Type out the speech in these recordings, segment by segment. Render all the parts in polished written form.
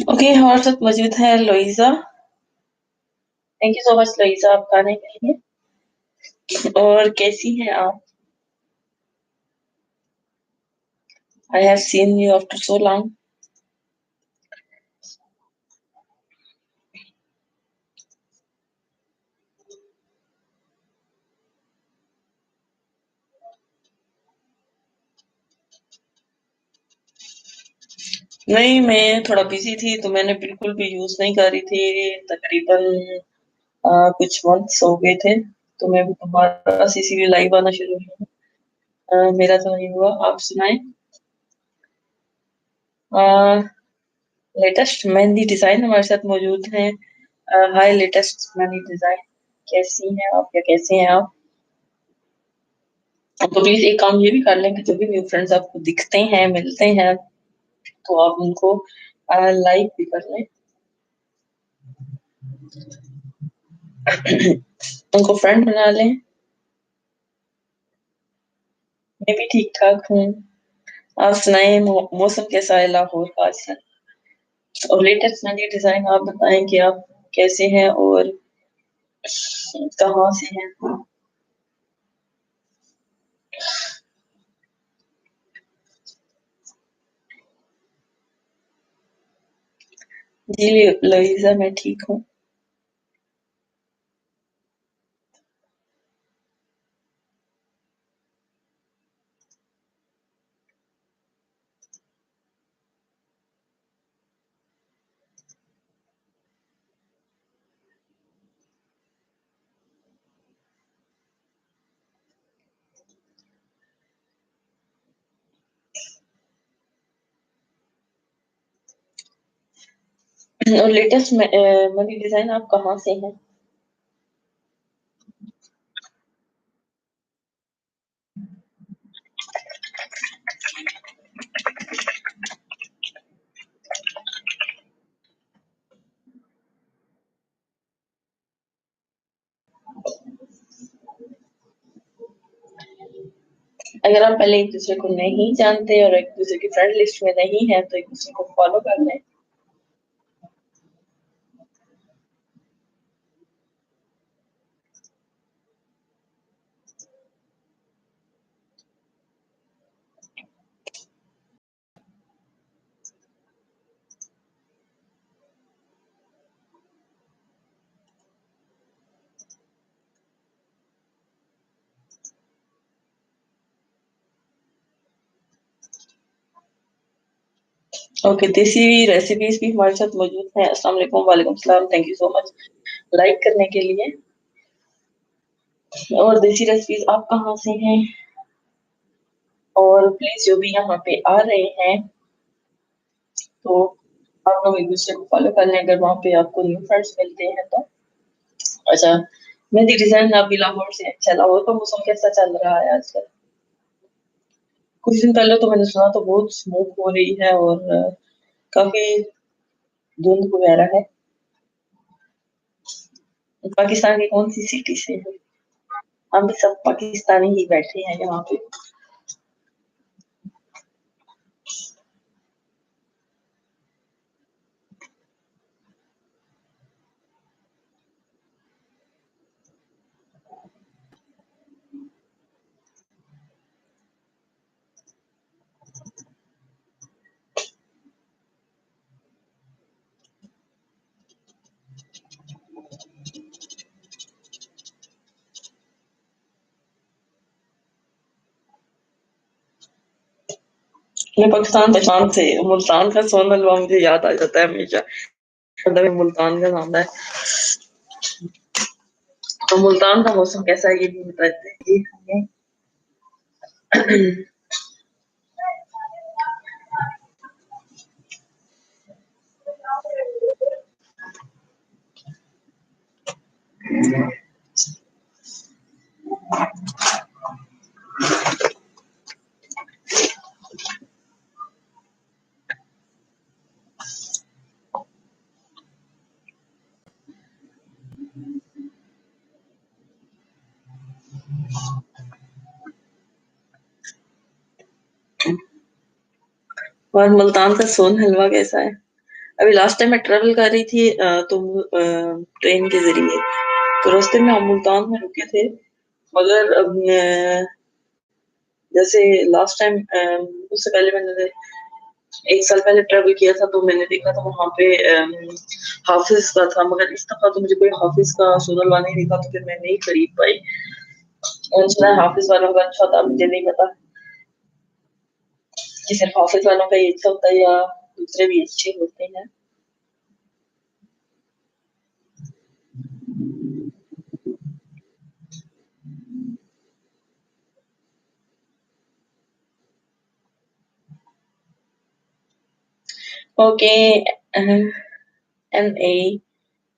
Okay, हमारे साथ मौजूद है लोइजा। थैंक यू सो मच लोइजा, आप आने के लिए। और कैसी हैं आप? I have seen you after so long. नहीं, मैं थोड़ा बिजी थी तो मैंने बिल्कुल भी यूज नहीं करी थी। तकरीबन कुछ मंथ्स हो गए थे, तो मैं भी दोबारा से इसीलिए लाइव आना शुरू हुआ। मेरा तो नहीं हुआ, आप सुनाएं। लेटेस्ट मेहंदी डिजाइन हमारे साथ मौजूद हैं। हाय लेटेस्ट मेहंदी डिजाइन, कैसी हैं आप या कैसे हैं आप? तो प्लीज एक काम ये भी कर लें कि जो भी न्यू फ्रेंड्स आपको दिखते हैं, मिलते हैं, तो आप उनको लाइक भी कर लें। उनको फ्रेंड बना लें। मैं भी ठीक ठाक हूँ। आप सुनाएं, मौसम कैसा है लाहौर का आजकल? और लेटेस्ट नई डिजाइन आप बताएं कि आप कैसे हैं और कहाँ से हैं? जी लईजा, मैं ठीक हूँ। और लेटेस्ट मनी डिजाइन आप कहाँ से हैं? अगर हम पहले एक दूसरे को नहीं जानते और एक दूसरे की फ्रेंड लिस्ट में नहीं है तो एक दूसरे को फॉलो कर लें। ओके, देसी रेसिपीज भी हमारे साथ मौजूद हैं। अस्सलाम वालेकुम। वालेकुम सलाम। Thank you so much like करने के लिए। और देसी रेसिपीज आप कहाँ से हैं? और प्लीज जो भी यहाँ पे आ रहे हैं तो आप लोग एक दूसरे को फॉलो कर लें अगर वहाँ पे आपको न्यू फ्रेंड्स मिलते हैं तो। अच्छा, मेहंदी डिजाइन अभी लाहौर से। अच्छा, लाहौर का मौसम कैसा चल रहा है आजकल? कुछ दिन पहले तो मैंने सुना तो बहुत स्मोक हो रही है और काफी धुंध वगैरह है। पाकिस्तान की कौन सी सिटी से है? हम भी सब पाकिस्तानी ही बैठे हैं यहाँ पे। मैं पाकिस्तान पहचान से मुल्तान का सोन हलवा मुझे याद आ जाता है हमेशा। मतलब ये मुल्तान का नाम है। तो मुल्तान का मौसम कैसा है ये भी बताते हैं जी हमें। और मुल्तान का सोन हलवा कैसा है? अभी लास्ट टाइम मैं ट्रेवल कर रही थी तो ट्रेन के जरिए तो रास्ते में हम मुल्तान में रुके थे। मगर जैसे लास्ट टाइम उससे पहले मैंने 1 साल पहले ट्रेवल किया था तो मैंने देखा था वहां पे हाफिज का था। मगर इस दफा तो मुझे कोई हाफिज का सोन हलवा नहीं दिखा तो फिर मैं नहीं खरीद पाई। और सुना है हाफिज वालों का अच्छा था, मुझे नहीं पता कि सिर्फ हाफिज वालों का ही अच्छा होता है या दूसरे भी अच्छे होते हैं। ओके। एन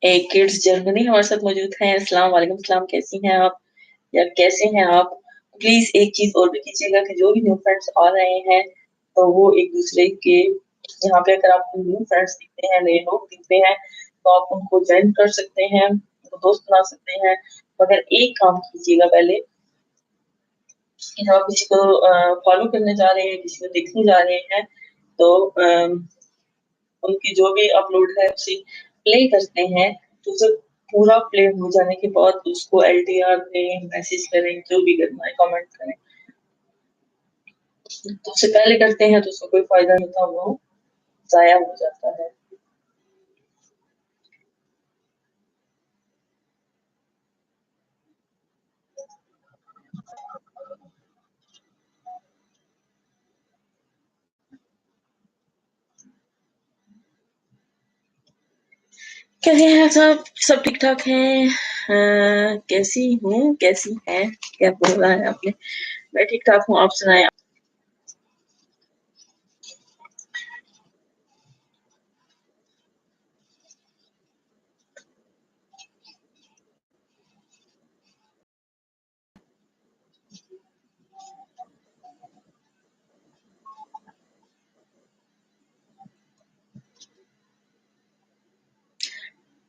ए किड्स जर्मनी हमारे साथ मौजूद हैं। अस्सलाम वालेकुम सलाम, कैसी हैं आप या कैसे हैं आप? प्लीज एक चीज और भी कीजिएगा कि जो भी न्यू फ्रेंड्स आ रहे हैं तो वो एक दूसरे के यहाँ पे अगर आपको न्यू फ्रेंड्स दिखते हैं, नए लोग दिखते हैं तो आप उनको ज्वाइन कर सकते हैं, उनको दोस्त बना सकते हैं। मगर एक काम कीजिएगा पहले कि जब आप किसी को फॉलो करने जा रहे हैं, किसी को देखने जा रहे हैं तो उनकी जो भी अपलोड है उसे प्ले करते हैं। तो उसे पूरा प्ले हो जाने के बाद उसको एलटीआर दें, मैसेज करें, जो भी करना है कमेंट करें। तो उससे पहले करते हैं तो उसका कोई फायदा नहीं था, वो जाया हो जाता है। कैसे हैं सब? सब ठीक ठाक हैं। कैसी हूँ, कैसी है, क्या बोला है आपने? मैं ठीक ठाक हूँ, आप सुनाए।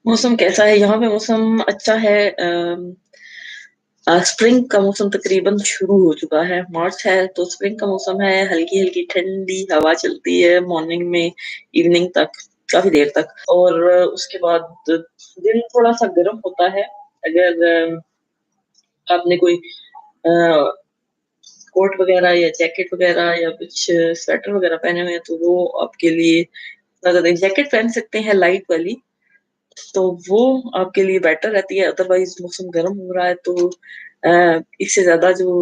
मौसम कैसा है? यहाँ पे मौसम अच्छा है। स्प्रिंग का मौसम तकरीबन शुरू हो चुका है, मार्च है तो स्प्रिंग का मौसम है, हल्की-हल्की ठंडी हवा चलती है मॉर्निंग में, इवनिंग तक, काफ़ी देर तक और उसके बाद दिन थोड़ा-सा गर्म होता है। अगर आपने कोई अ, कोट वगैरह या जैकेट वगैरह या कुछ स्वेटर वगैरह पहने हुए हैं, तो वो आपके लिए ज़्यादा जैकेट पहन सकते हैं लाइट वाली, तो वो आपके लिए बेटर रहती है, अदरवाइज़ मौसम गर्म हो रहा है तो इससे ज़्यादा जो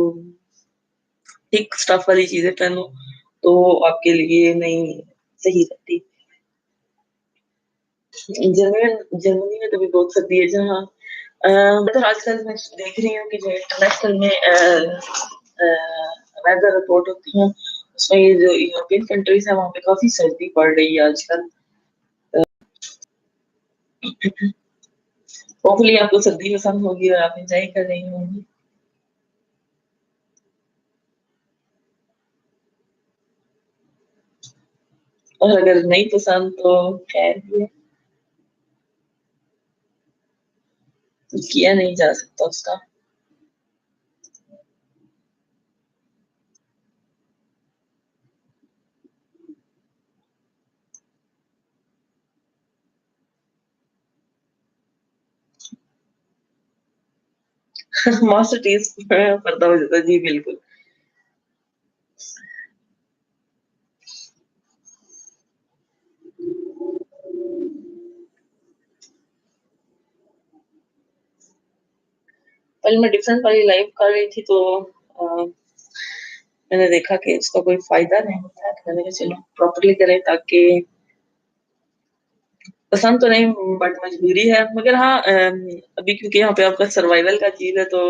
थिक स्टफ वाली चीज़ें पहनो, तो आपके लिए नहीं सही रहती। जर्मनी में तो भी बहुत सर्दी है जहाँ मतलब आजकल मैं देख रही हूँ कि जो इंटरनेशनल में वेदर रिपोर्ट होती हैं, उसमें ये जो यूरोपियन कंट्रीज़ हैं, वहाँ पे काफ़ी सर्दी पड़ रही है आजकल। होपफुली आपको सर्दी पसंद होगी और आप एन्जॉय कर रही होंगी। और अगर नहीं पसंद तो खैर ही है, कुछ किया नहीं जा सकता उसका। मास्टरपीस पर्दा हो जाता है, जी बिल्कुल। कल मैं डिफेंस वाली लाइव कर रही थी तो मैंने देखा कि इसका कोई फ़ायदा नहीं होता है, तो मैंने कहा चलो प्रॉपर्ली करें ताकि पसंद तो नहीं बट मजबूरी है। मगर हाँ अभी क्योंकि यहाँ पे आपका सर्वाइवल का चीज़ है तो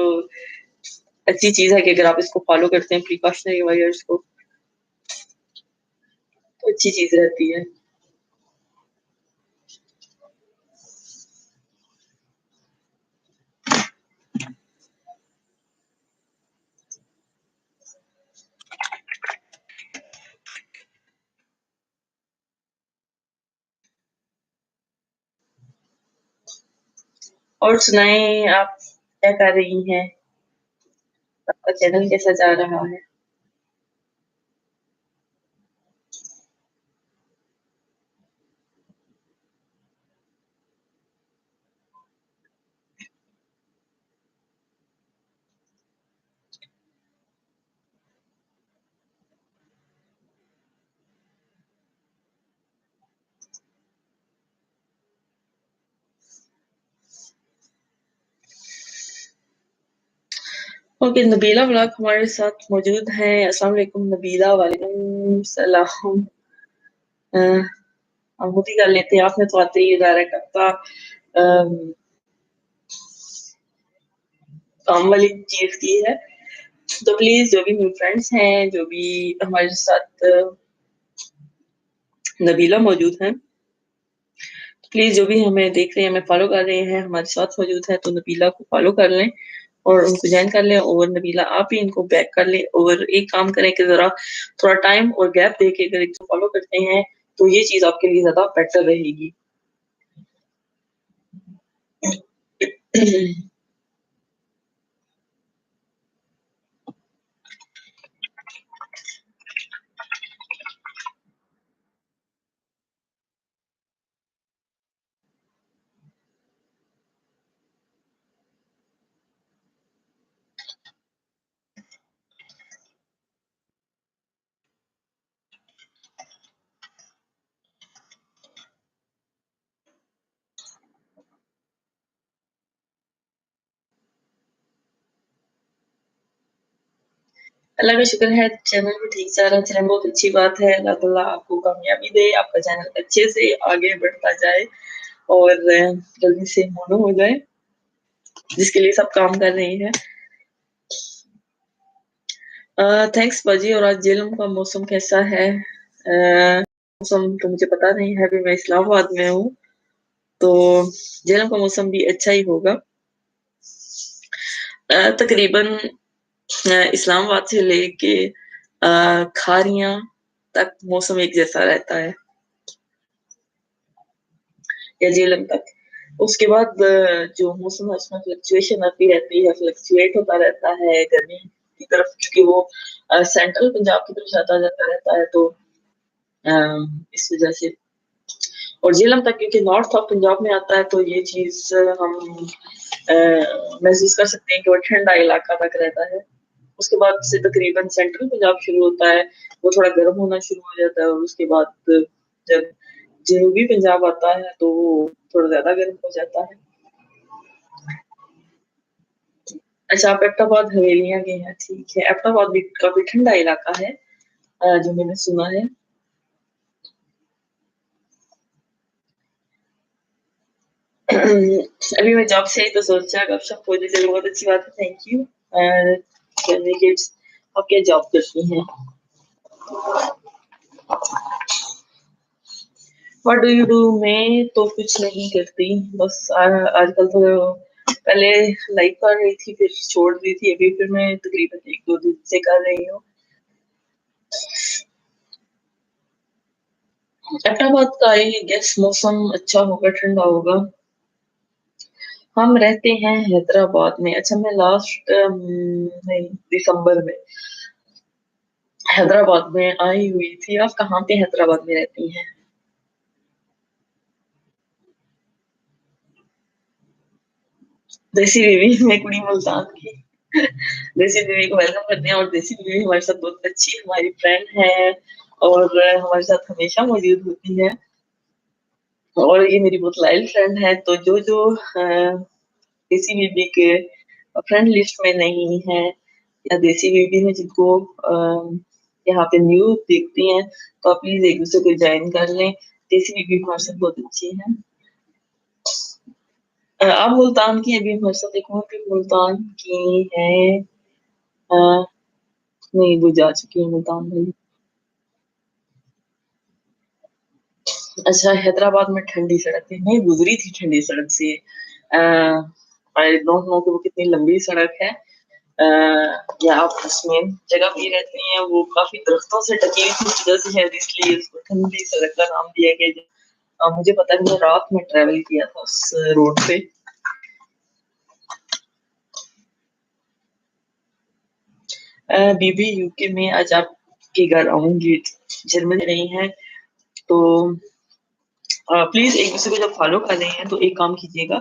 अच्छी चीज़ है कि अगर आप इसको फ़ॉलो करते हैं प्रिकॉशनरी मेजर्स को, तो अच्छी चीज़ रहती है। और सुनाएँ आप क्या कर रही हैं? आपका चैनल कैसा जा रहा है? ओके, नबीला व्लॉग हमारे साथ मौजूद हैं। अस्सलाम वालेकुम नबीला, वालेकुम सलाम। अ, हम खुद ही कर लेते हैं, आपने तो आते ही डायरेक्ट आपका अम, काम वाली चीज़ की है। तो प्लीज़ जो भी न्यू फ्रेंड्स हैं, जो भी हमारे साथ नबीला मौजूद हैं, प्लीज़ जो भी हमें देख रहे हैं, हमें फ़ॉलो कर रहे हैं, हमारे साथ मौजूद हैं, तो नबीला को फ़ॉलो कर लें और उनको जॉइन कर लें और नबीला आप भी इनको बैक कर लें और एक काम करें कि ज़रा थोड़ा टाइम और गैप देके अगर इनको फ़ॉलो करते हैं, तो ये चीज़ आपके लिए ज़्यादा बेटर रहेगी। अल्लाह का शुक्र है चैनल भी ठीक जा रहा है, चलें बहुत अच्छी बात है। अल्लाह ताला आपको कामयाबी दे, आपका चैनल अच्छे से आगे बढ़ता जाए और जल्दी से मोनो हो जाए, जिसके लिए सब काम कर रहे हैं। थैंक्स बाजी और आज जेलम का मौसम कैसा है? मौसम तो मुझे पता नहीं है, अभी मैं इस्लामाबाद में हूँ, तो जेलम का मौसम भी अच्छा ही होगा। तकरीबन इस्लामाबाद से लेके खारियाँ तक मौसम एक जैसा रहता है या जेलम तक। उसके बाद जो मौसम है उसमें फ्लक्चुएशन आती रहती है, फ्लक्चुएट होता रहता है गर्मी की तरफ, क्योंकि वो सेंट्रल पंजाब की तरफ जाता जाता रहता है, तो इस वजह से। और झेलम तक क्योंकि नॉर्थ ऑफ पंजाब में आता है, तो ये चीज हम महसूस कर सकते हैं कि वो ठंडा इलाका तक रहता है। उसके बाद से तकरीबन सेंट्रल पंजाब शुरू होता है, वो थोड़ा गर्म होना शुरू हो जाता है, और उसके बाद जब जनूबी पंजाब आता है तो वो थोड़ा ज्यादा गर्म हो जाता है। अच्छा, आप एबटाबाद हवेलियां गए हैं, ठीक है। एबटाबाद भी काफी ठंडा इलाका है, जो मैंने सुना है। अभी मैं जॉब से आई तो सोचा गपशप हो जाए, चलो बहुत अच्छी बात है, थैंक यू। कहने के आप क्या जॉब करती हैं? What do you do? मैं तो कुछ नहीं करती, बस आजकल तो पहले लाइक कर रही थी, फिर छोड़ दी थी, अभी फिर मैं तकरीबन 1-2 दिन से कर रही हूँ। अहमदाबाद का आई गेस मौसम अच्छा होगा, ठंडा होगा। हम रहते हैं हैदराबाद में। अच्छा, मैं लास्ट नहीं, दिसंबर में हैदराबाद में आई हुई थी। आप कहाँ पे हैदराबाद में रहती हैं? देसी बीवी में कुड़ी मुल्तान की। देसी बीवी को वेलकम करते हैं, और देसी बीवी हमारे साथ बहुत अच्छी हमारी फ्रेंड है, और हमारे साथ हमेशा मौजूद होती है, और ये मेरी बहुत लॉयल फ्रेंड है। तो जो जो देसी बीबी के फ्रेंड लिस्ट में नहीं है, या देसी बीबी में जिनको यहाँ पे न्यू देखती हैं, तो आप प्लीज एक दूसरे को ज्वाइन कर लें। देसी बीबी हमारे साथ बहुत अच्छी है। आप मुल्तान की, अभी हमारे साथ एक और भी मुल्तान की है। अ, नहीं, वो जा चुकी है मुल्तान भाई। अच्छा, हैदराबाद में ठंडी सड़क थी, मैं गुजरी थी ठंडी सड़क से। आई डोंट नो कि वो कितनी लंबी सड़क है, या आप उसमें जगह भी रहती हैं, वो काफी दरख्तों से ढकी हुई थी, इस वजह से शायद इसलिए उसको ठंडी सड़क का नाम दिया गया। मुझे पता है, मैंने रात में ट्रेवल किया था उस रोड पे। बीबी यूके में आज आपके घर आऊंगी, जर्मनी रही हैं, तो प्लीज एक दूसरे को जब फॉलो कर रहे हैं तो एक काम कीजिएगा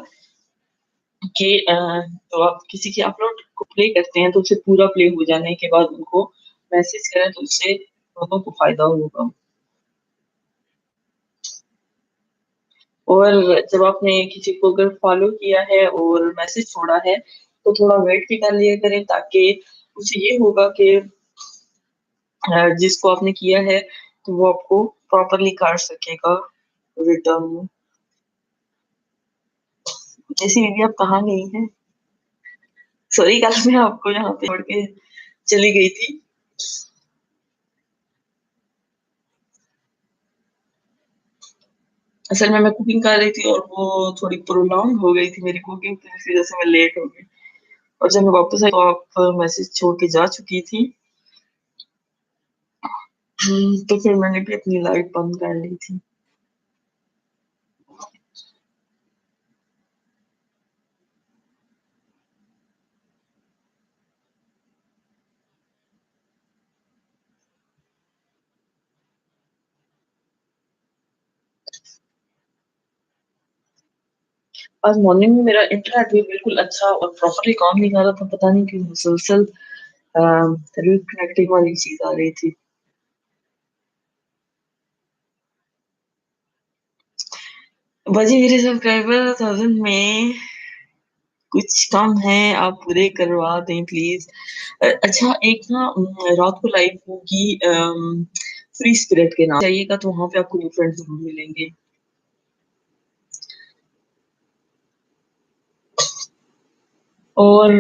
कि तो आप किसी की अपलोड को प्ले करते हैं, तो उसे पूरा प्ले हो जाने के बाद उनको मैसेज करें, तो उससे लोगों को फायदा होगा। और जब आपने किसी को अगर फॉलो किया है और मैसेज छोड़ा है, तो थोड़ा वेट भी कर लिया करें, ताकि उसे ये होगा कि जिसको आपने किया है तो वो आपको प्रॉपरली कर सकेगा रिटर्न में। जैसी बीवी आप कहाँ गई हैं? सॉरी, कल मैं आपको यहाँ पे छोड़ के चली गई थी। असल में मैं कुकिंग कर रही थी, और वो थोड़ी प्रोलॉन्ग हो गई थी मेरी कुकिंग, तो इस वजह से मैं लेट हो गई। और जब मैं वापस आई तो आप मैसेज छोड़ के जा चुकी थी। तो फिर मैंने भी अपनी लाइट बंद कर ली थी। आज मॉर्निंग में मेरा इंटरनेट भी बिल्कुल अच्छा और प्रॉपरली काम नहीं कर रहा था, पता नहीं क्यों मुसलसल रिकनेक्टिंग वाली चीज आ रही थी। बाजी, मेरे सब्सक्राइबर 1000 में कुछ कम है, आप पूरे करवा दें प्लीज। अच्छा, एक ना रात को लाइव होगी फ्री स्पिरिट के नाम, जाइएगा तो वहां पे आपको न्यू फ्रेंड्स जरूर मिलेंगे। और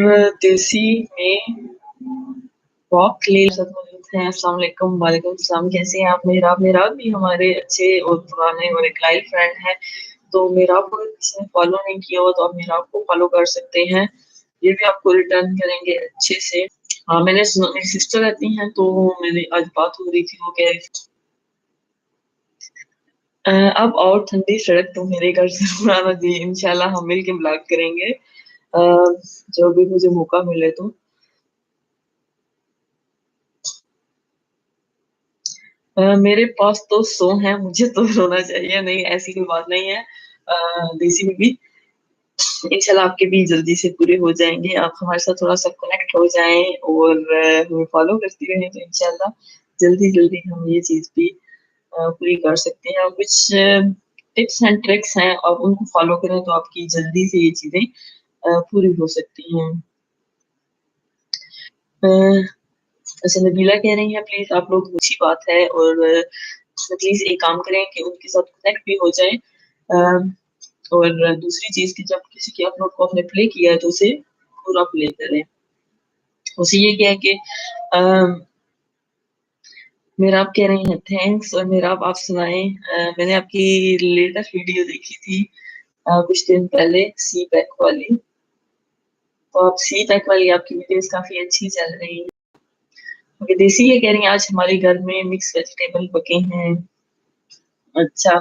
देसी में वॉक ले सकते हैं। अस्सलाम वालेकुम। वालेकुम सलाम, कैसे हैं आप? मेहराब, मेहराब भी हमारे अच्छे और पुराने और एक लाइव फ्रेंड है। तो मेहराब को अगर किसी ने फॉलो नहीं किया हुआ, तो आप मेहराब को फॉलो कर सकते हैं, ये भी आपको रिटर्न करेंगे अच्छे से। हाँ, मैंने सुना मेरी सिस्टर रहती हैं, तो मेरी आज बात हो रही थी, वो कह रही अब और ठंडी सड़क तो मेरे घर जरूर आना चाहिए, इंशाल्लाह हम मिल के ब्लॉग करेंगे। जो भी मुझे मौका मिले तो। मेरे पास तो 100 है, मुझे तो रोना चाहिए नहीं, ऐसी कोई बात नहीं है। देसी में भी इंशाल्लाह आपके भी जल्दी से पूरे हो जाएंगे, आप हमारे साथ थोड़ा सा कनेक्ट हो जाएं और हमें फॉलो करती रहें, तो इंशाल्लाह जल्दी जल्दी हम ये चीज भी पूरी कर सकते हैं। और कुछ टिप्स एंड ट्रिक्स हैं, और उनको फॉलो करें तो आपकी जल्दी से ये चीजें पूरी हो सकती हैं। अ, अच्छा, नबीला कह रही है प्लीज आप लोग, अच्छी बात है, और प्लीज एक काम करें कि उनके साथ कनेक्ट भी हो जाए। और दूसरी चीज की, जब किसी के अपलोड को आपने प्ले किया है तो उसे पूरा प्ले करें। उसे ये क्या है कि मेरा आप कह रही हैं थैंक्स, और मेरा आप सुनाएं। मैंने आपकी लेटेस्ट वीडियो देखी थी कुछ दिन पहले, सी पैक वाली। तो आप सी पैक वाली आपकी वीडियोस काफी अच्छी चल रही है। विदेशी ये कह रही हैं आज हमारे घर में मिक्स वेजिटेबल पके हैं। अच्छा।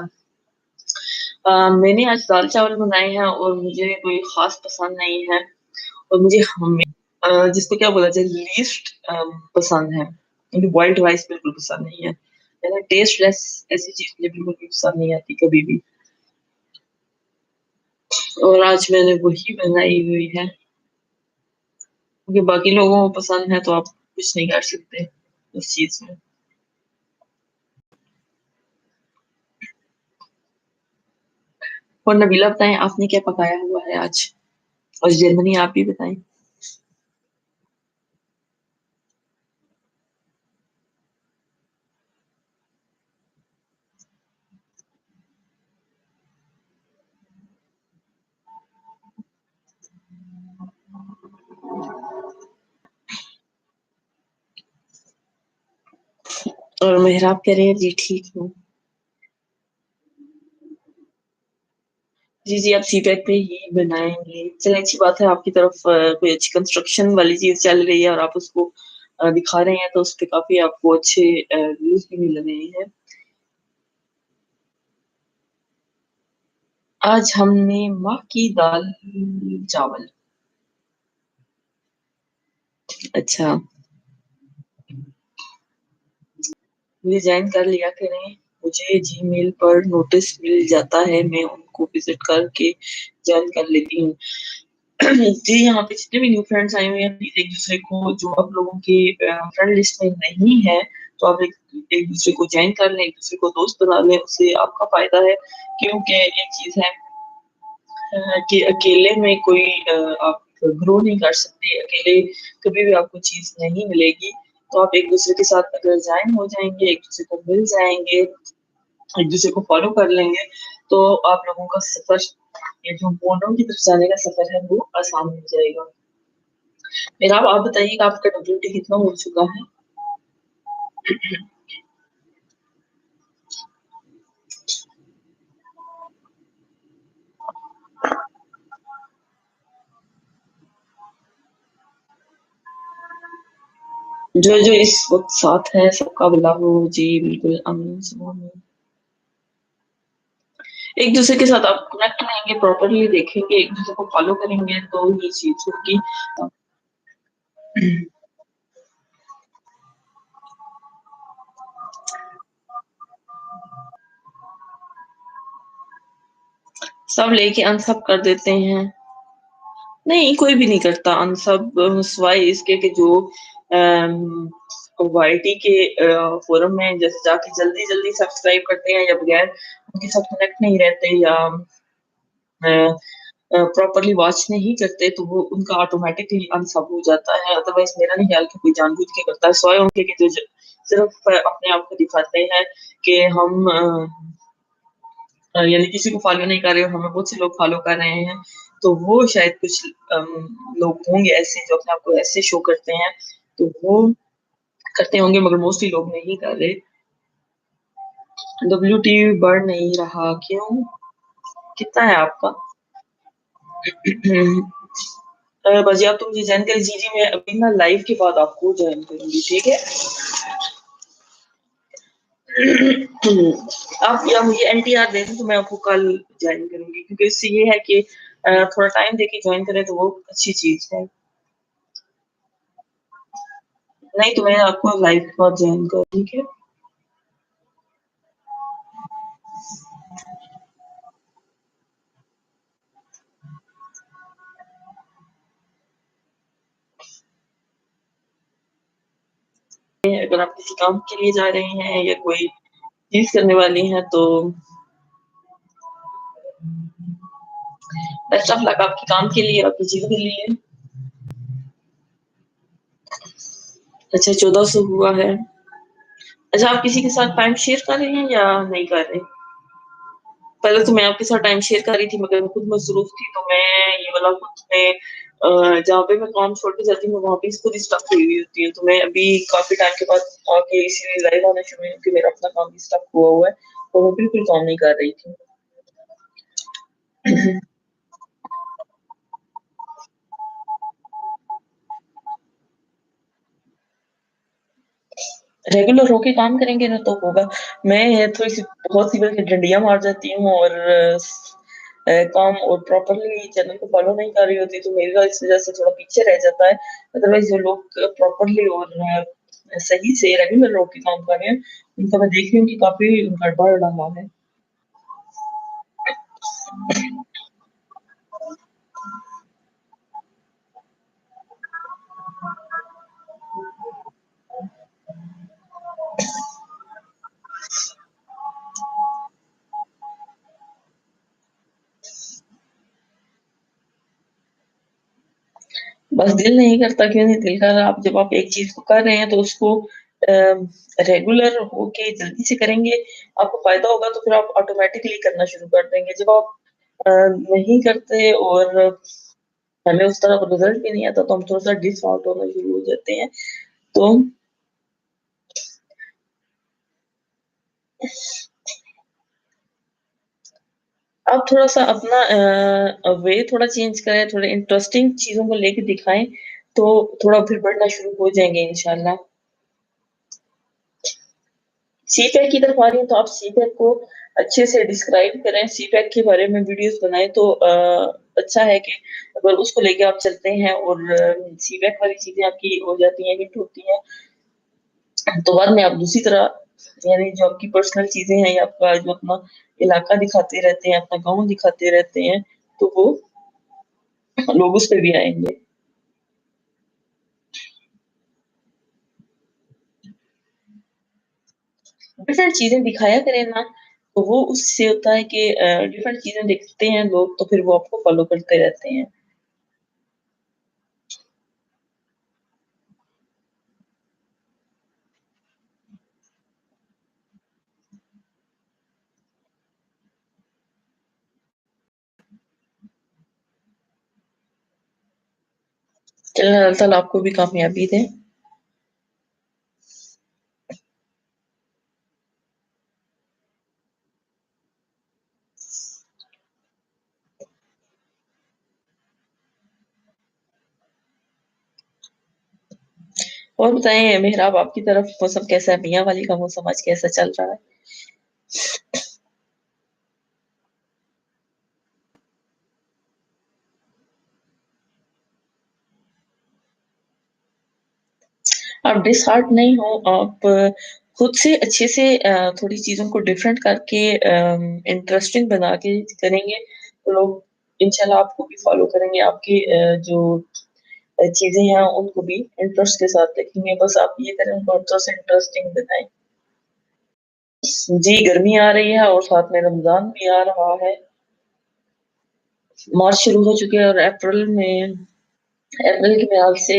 मैंने आज दाल चावल बनाए हैं और मुझे कोई खास पसंद नहीं है। और मुझे हमें जिसको क्या बोला जाए, लीस्ट पसंद है, क्योंकि बॉइल्ड राइस बिल्कुल पसंद नहीं है। यानी टेस्टलेस ऐसी चीज मुझे बिल्कुल भी पसंद नहीं आती कभी भी। और आज मैंने वही बनाई हुई है, क्योंकि बाकी लोगों को पसंद है तो आप कुछ नहीं कर सकते इस चीज में। और नबीला बताएं आपने क्या पकाया हुआ है आज, और जर्मनी आप भी बताएं। और मेहराब कह रहे हैं जी ठीक हूँ। जी जी, आप सी पैक पे ही बनाएंगे, चलिए अच्छी बात है। आपकी तरफ कोई अच्छी कंस्ट्रक्शन वाली चीज चल रही है और आप उसको दिखा रहे हैं, तो उस पे काफी आपको अच्छे व्यूज भी मिल रहे हैं। आज हमने माह की दाल चावल। अच्छा। मुझे ज्वाइन कर लिया करें, मुझे जीमेल पर नोटिस मिल जाता है, मैं उनको विजिट करके ज्वाइन कर लेती हूँ। जी, यहाँ पे जितने भी न्यू फ्रेंड्स आए हुए हैं, प्लीज एक दूसरे को, जो आप लोगों के फ्रेंड लिस्ट में नहीं है, तो आप एक दूसरे को ज्वाइन कर लें, एक दूसरे को दोस्त बना लें, उससे आपका फायदा है। क्योंकि एक चीज है कि अकेले में कोई आप ग्रो नहीं कर सकते, अकेले कभी भी आपको चीज नहीं मिलेगी। तो आप एक दूसरे के साथ अगर ज्वाइन हो जाएंगे, एक दूसरे को मिल जाएंगे, एक दूसरे को फॉलो कर लेंगे, तो आप लोगों का सफर, ये जो मोनो की तरफ जाने का सफर है, वो आसान हो जाएगा। मेरा आप बताइए कि आपका डब्ल्यूटी कितना हो चुका है। जो जो इस वक्त साथ है सबका भला हो जी, बिल्कुल अमीन सुबह में। एक दूसरे के साथ आप कनेक्ट रहेंगे, प्रॉपरली देखेंगे, एक दूसरे को फॉलो करेंगे, तो ये चीज होगी। सब लेके अनसब कर देते हैं। नहीं, कोई भी नहीं करता अनसब, सिवाय इसके कि जो वाईटी के फोरम में जैसे जाके जल्दी जल्दी सब्सक्राइब करते हैं, या बगैर उनके साथ कनेक्ट नहीं रहते, या प्रॉपरली वॉच नहीं करते, तो वो उनका ऑटोमेटिकली अनसब हो जाता है। अदरवाइज मेरा नहीं ख्याल कि कोई जानबूझ के करता है, सिवाय उनके कि जो सिर्फ अपने आप को दिखाते हैं कि हम यानी किसी को फॉलो नहीं कर रहे हो, हमें बहुत से लोग फॉलो कर रहे हैं। तो वो शायद कुछ लोग होंगे ऐसे जो अपने आप को ऐसे शो करते हैं, तो वो करते होंगे, मगर मोस्टली लोग नहीं कर रहे। WT बढ़ नहीं रहा क्यों, कितना है आपका? बाजी आप, तुम मुझे ज्वाइन कर, जी जी, मैं अभी ना लाइव के बाद आपको ज्वाइन करूंगी, ठीक है। आप या मुझे एनटीआर दे दें तो मैं आपको कल ज्वाइन करूंगी, क्योंकि इससे ये है कि थोड़ा टाइम देके ज्वाइन करें तो वो अच्छी चीज है। नहीं तो मैं आपको लाइव के बाद ज्वाइन करूँ, ठीक है। अगर आप किसी काम के लिए जा रहे हैं या कोई चीज करने वाली हैं तो बेस्ट ऑफ लक आपके काम के लिए, आपकी चीजों के लिए। अच्छा, 1400 हुआ है। अच्छा, आप किसी के साथ टाइम शेयर कर रहे हैं या नहीं कर रहे? पहले तो मैं आपके साथ टाइम शेयर कर रही थी, मगर मैं खुद मसरूफ थी, तो मैं ये वाला खुद में जहाँ पे मैं काम छोड़ के जाती हूँ वहाँ पे खुद ही स्टक हुई हुई होती है। तो मैं अभी काफी टाइम के बाद आके इसीलिए लाइव आना शुरू हुई हूँ कि मेरा अपना काम भी स्टक हुआ हुआ है, तो मैं बिल्कुल काम नहीं कर रही थी। रेगुलर होके काम करेंगे ना तो होगा। मैं थोड़ी सी बहुत सी बार डंडियां मार जाती हूँ और काम और प्रॉपरली चैनल को फॉलो नहीं कर रही होती, तो मेरा इस वजह से थोड़ा पीछे रह जाता है। अदरवाइज जो लोग प्रॉपरली और सही से रेगुलर होके काम कर रहे हैं उनका मैं देख रही हूँ कि काफी गड़बड़ रहा है। बस दिल नहीं करता, क्यों नहीं दिल कर रहा? आप जब आप एक चीज को कर रहे हैं तो उसको रेगुलर होके जल्दी से करेंगे, आपको फायदा होगा, तो फिर आप ऑटोमेटिकली करना शुरू कर देंगे। जब आप नहीं करते और हमें उस तरह का रिजल्ट भी नहीं आता तो हम थोड़ा सा डिसऑर्ट होना शुरू हो जाते हैं। तो आप थोड़ा सा अपना वे थोड़ा चेंज करें, थोड़े इंटरेस्टिंग चीजों को लेके दिखाएं, तो थोड़ा फिर बढ़ना शुरू हो जाएंगे इंशाल्लाह। सीपैक की तरफ आ रही है तो आप सीपैक को अच्छे से डिस्क्राइब करें, सीपैक के बारे में वीडियोस बनाएं, तो अच्छा है कि अगर उसको लेके आप चलते हैं और सीपैक वाली चीजें आपकी हो जाती हैं, हिट होती हैं, तो बाद में आप दूसरी तरह यानी जो आपकी पर्सनल चीजें हैं या आपका जो अपना इलाका दिखाते रहते हैं, अपना गांव दिखाते रहते हैं, तो वो लोग उस पे भी आएंगे। डिफरेंट चीजें दिखाया करें ना, तो वो उससे होता है कि डिफरेंट चीजें देखते हैं लोग, तो फिर वो आपको फॉलो करते रहते हैं। चलो, अल्लाह ताला आपको भी कामयाबी दे। और बताएं मेहराब, आपकी तरफ मौसम कैसा है? मियाँ वाली का मौसम आज कैसा चल रहा है? आप डिसहार्ट नहीं हो, आप खुद से अच्छे से थोड़ी चीजों को डिफरेंट करके इंटरेस्टिंग बना के करेंगे, तो लोग इंशाल्लाह आपको भी फॉलो करेंगे, आपकी जो चीजें हैं उनको भी इंटरेस्ट के साथ देखेंगे। बस आप ये करें, उनको थोड़ा सा इंटरेस्टिंग बनाएं। जी, गर्मी आ रही है और साथ में रमजान भी आ रहा है। मार्च शुरू हो चुके हैं और अप्रैल के ख्याल से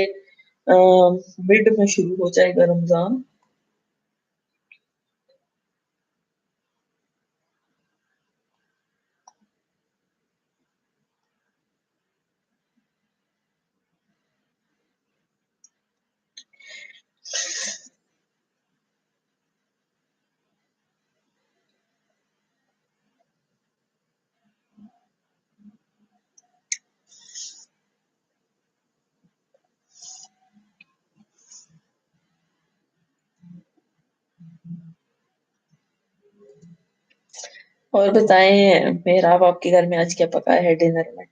मिड में शुरू हो जाएगा रमजान। और बताएं मेरा, आप आपके घर में आज क्या पका है डिनर में?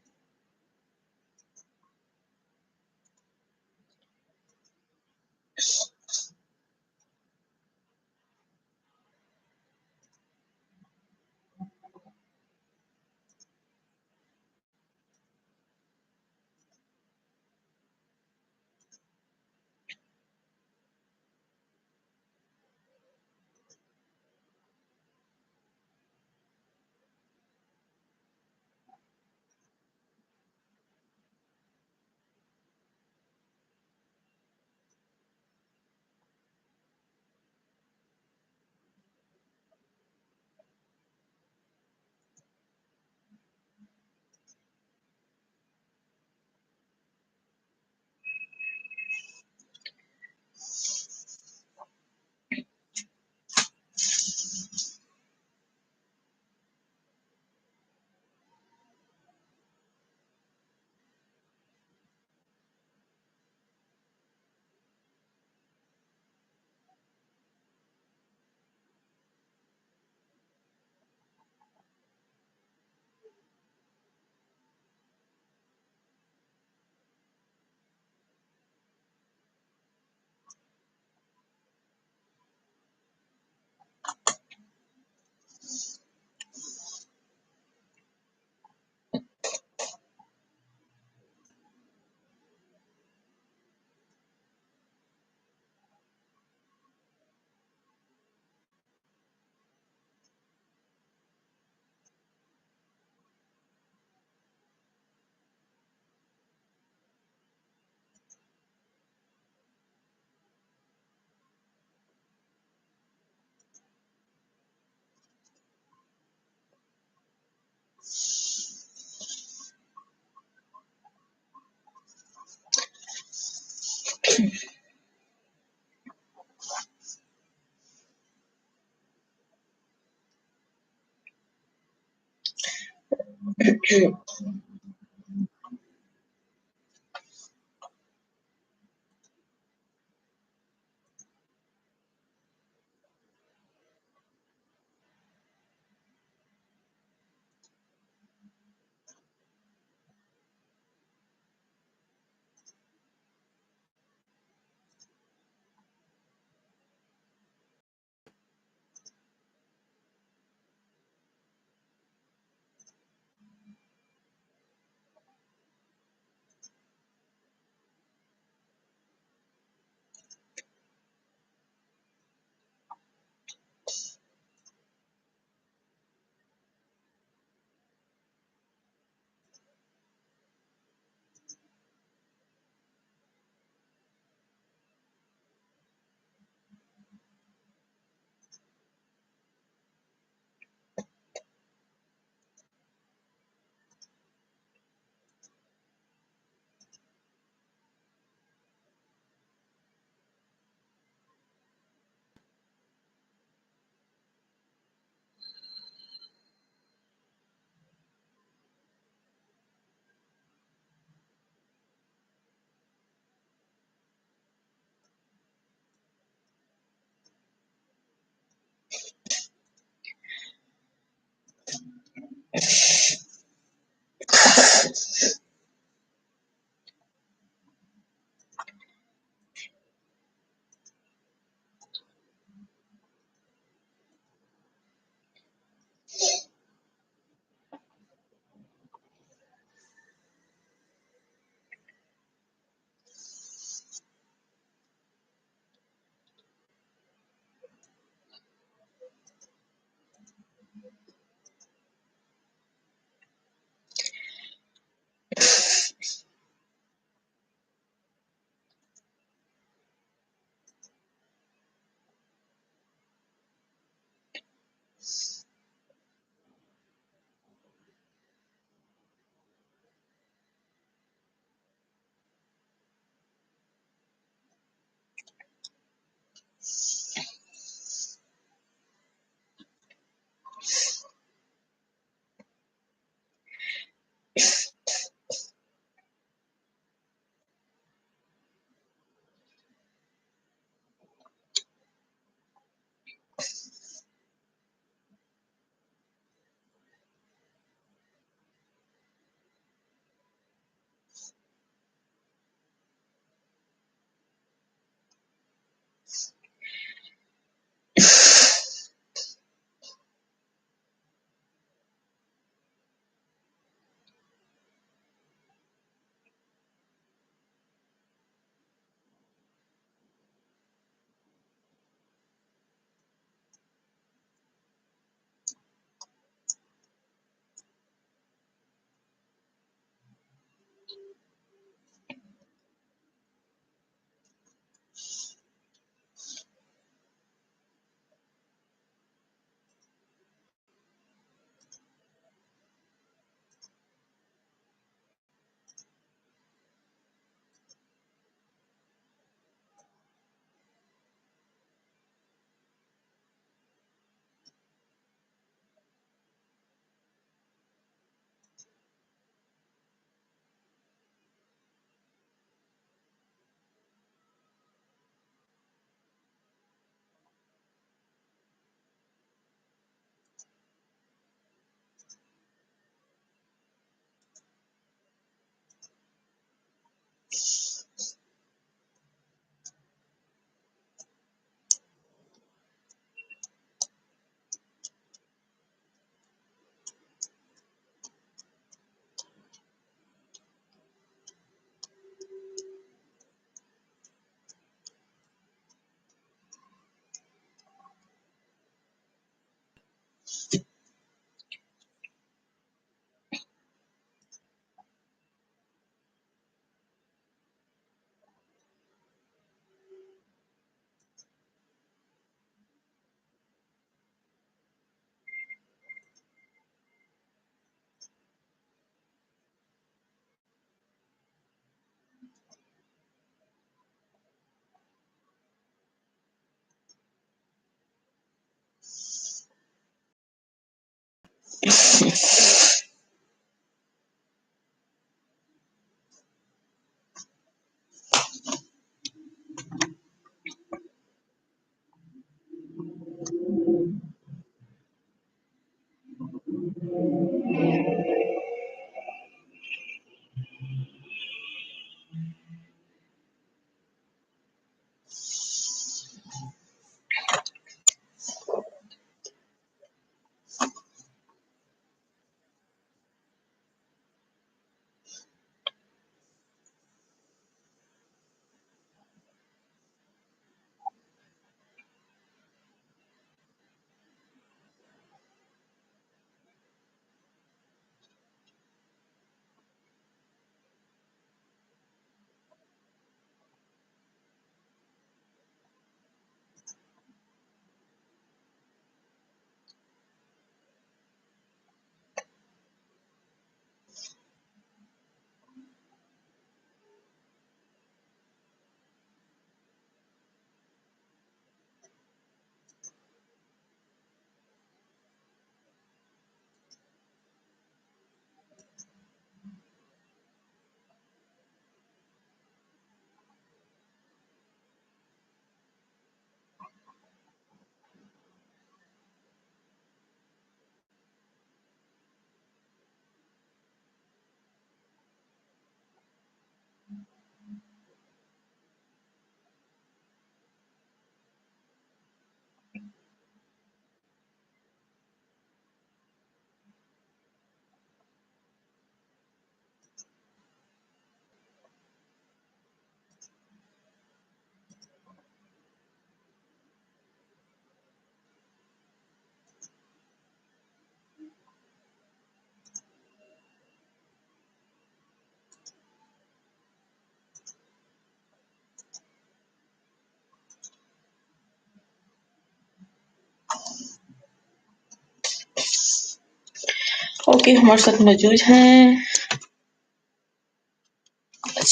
ओके, हमारे साथ मौजूद हैं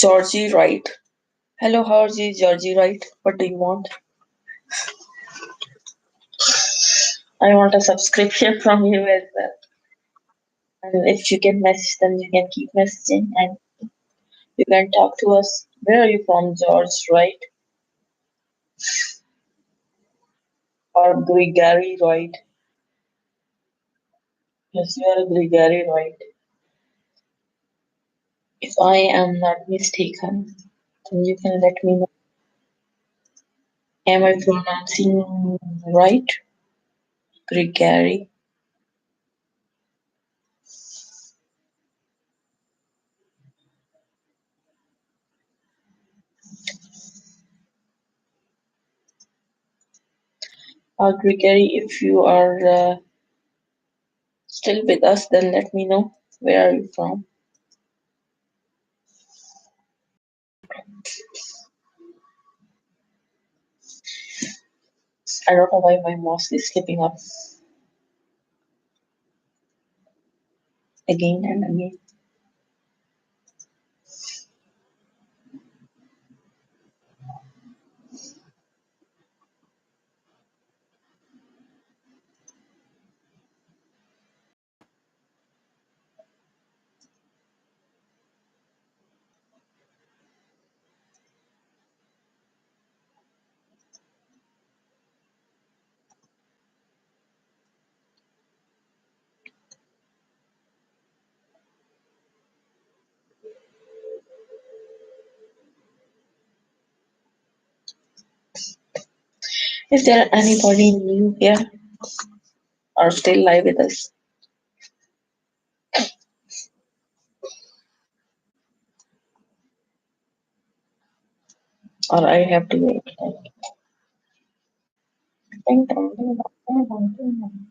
Georgie Wright. Hello, how are you, Georgie Wright? What do you want? I want a subscription from you as well. And if you can message, then you can keep messaging and you can talk to us. Where are you from, George Wright? Or Gregory Wright? Yes, you are Gregory Wright. If I am not mistaken, then you can let me know. Am I pronouncing right? Gregory. Gregory, if you are still with us, then let me know. Where are you from? I don't know why my mouse is slipping up again and again. Is there anybody new here or still live with us? Or I have to wait? Ding, dong, ding, dong, ding, dong, ding, dong.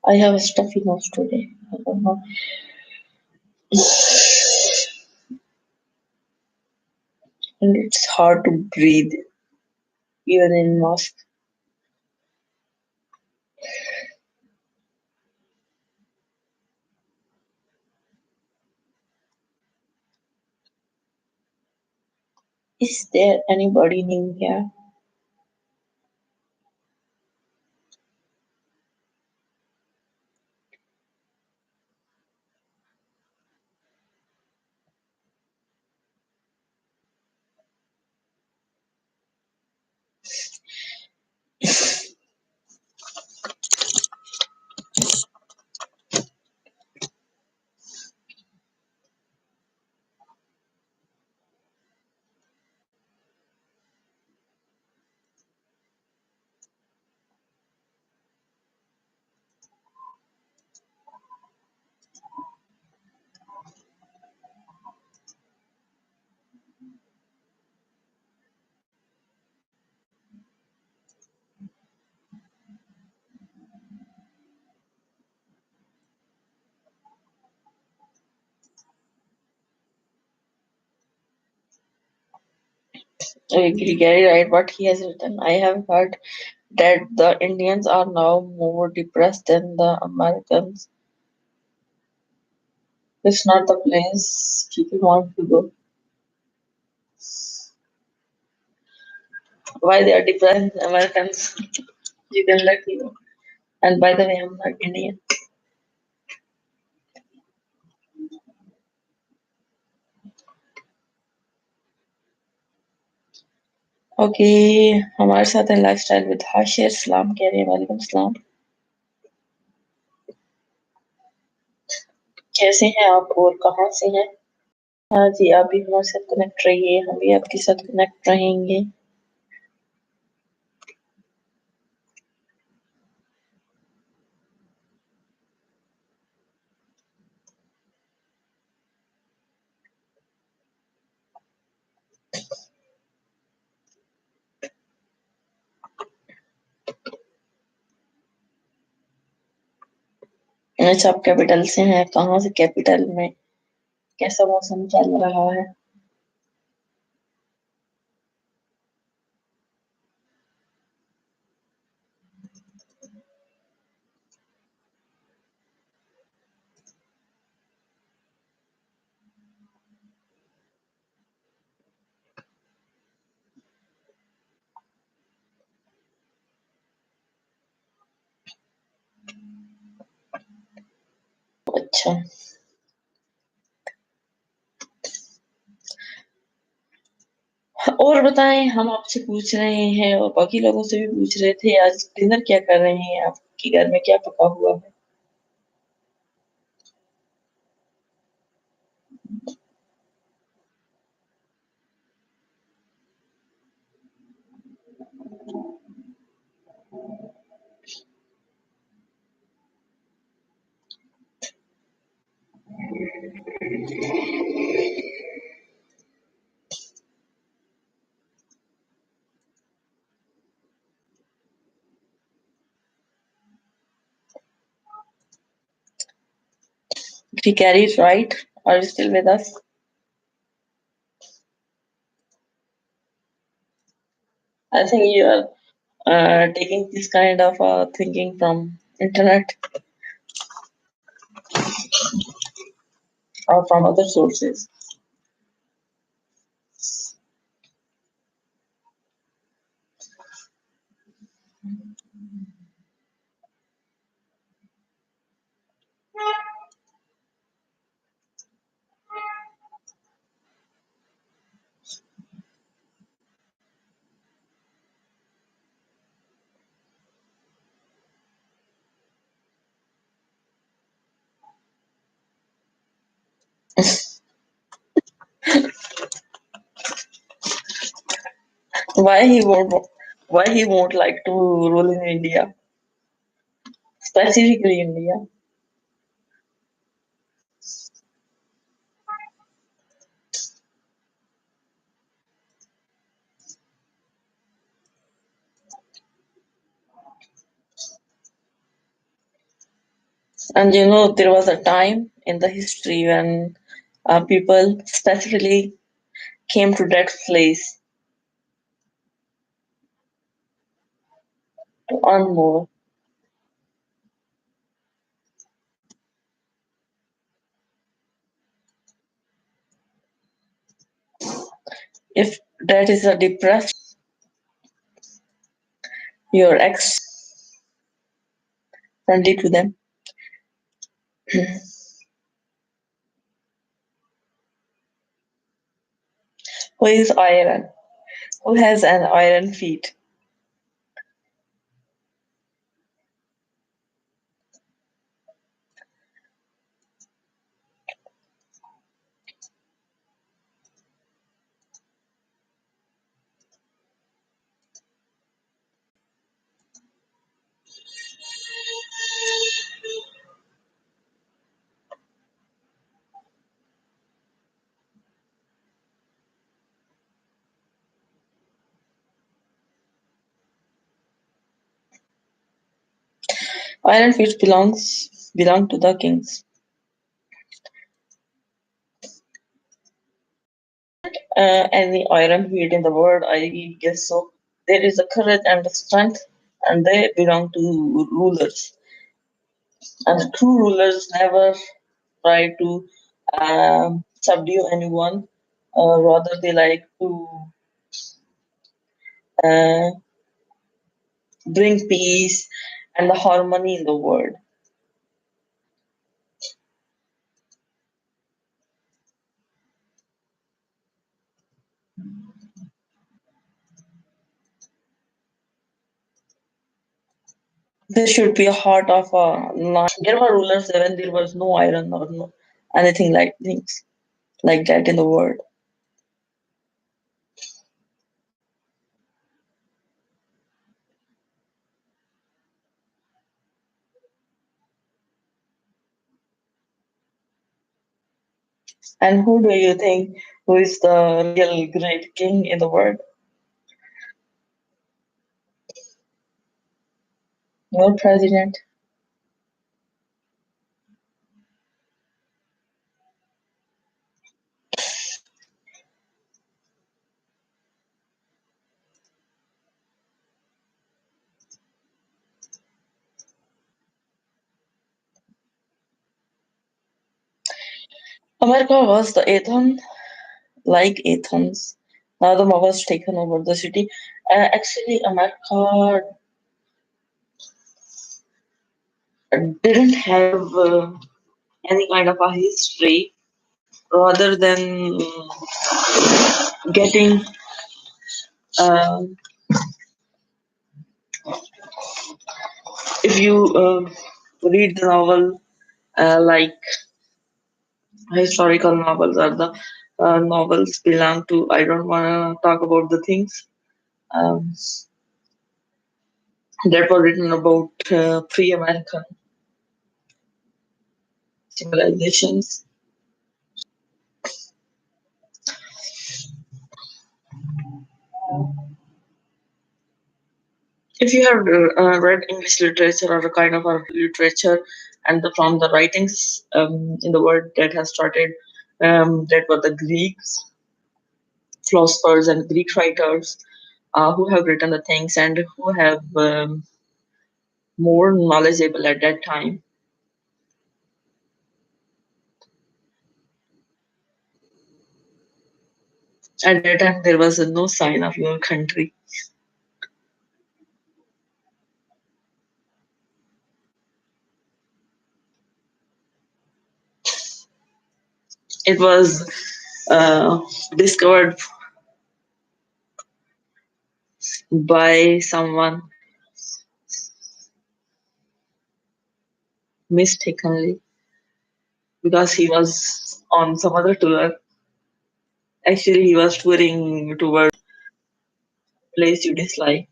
I have a stuffy nose today. I don't know. And it's hard to breathe, even in mask. Is there anybody new here? Gary right what he has written. I have heard that the Indians are now more depressed than the Americans. It's not the place people want to go. Why they are depressed Americans? You can let me know. And by the way, I'm not Indian. Okay हमारे साथ है lifestyle with Hashir सलाम कह रहे हैं वालेकुम सलाम कैसे हैं आप और कहाँ से हैं हाँ जी आप भी हमारे साथ कनेक्ट रहिए हम भी आपके साथ कनेक्ट रहेंगे अच्छा आप कैपिटल से हैं कहाँ से कैपिटल में कैसा मौसम चल रहा है अच्छा और बताएं हम आपसे पूछ रहे हैं और बाकी लोगों से भी पूछ रहे थे आज डिनर क्या कर रहे हैं आपके घर में क्या पका हुआ है If carry it right, are you still with us? I think you are taking this kind of thinking from internet or from other sources. Why he won't? Why he won't like to rule in India, specifically India? And there was a time in the history when people specifically came to that place to earn more. If that is a depressed, your ex friendly to them. Who is iron? Who has an iron feet? Iron feet belong to the kings. Any iron feet in the world, I guess so. There is a courage and a strength, and they belong to rulers. And the true rulers never try to subdue anyone. Rather, they like to uh, bring peace and the harmony in the world. There should be a heart of a lion. There were rulers when there was no iron or no anything like things like that in the world. And who do you think who is the real great king in the world? Your president. America was the Athens, like Athens. Now the Mughals taken over the city. Actually, America didn't have any kind of a history rather than getting uh, if you read the novel like historical novels or the novels belong to, I don't want to talk about the things um, that were written about pre-American civilizations. If you have read English literature or a kind of a literature, and from the writings in the world that has started, that were the Greeks, philosophers, and Greek writers who have written the things and who have more knowledgeable at that time. At that time, there was no sign of your country. It was uh, discovered by someone mistakenly because he was on some other tour. Actually, he was touring towards place you dislike.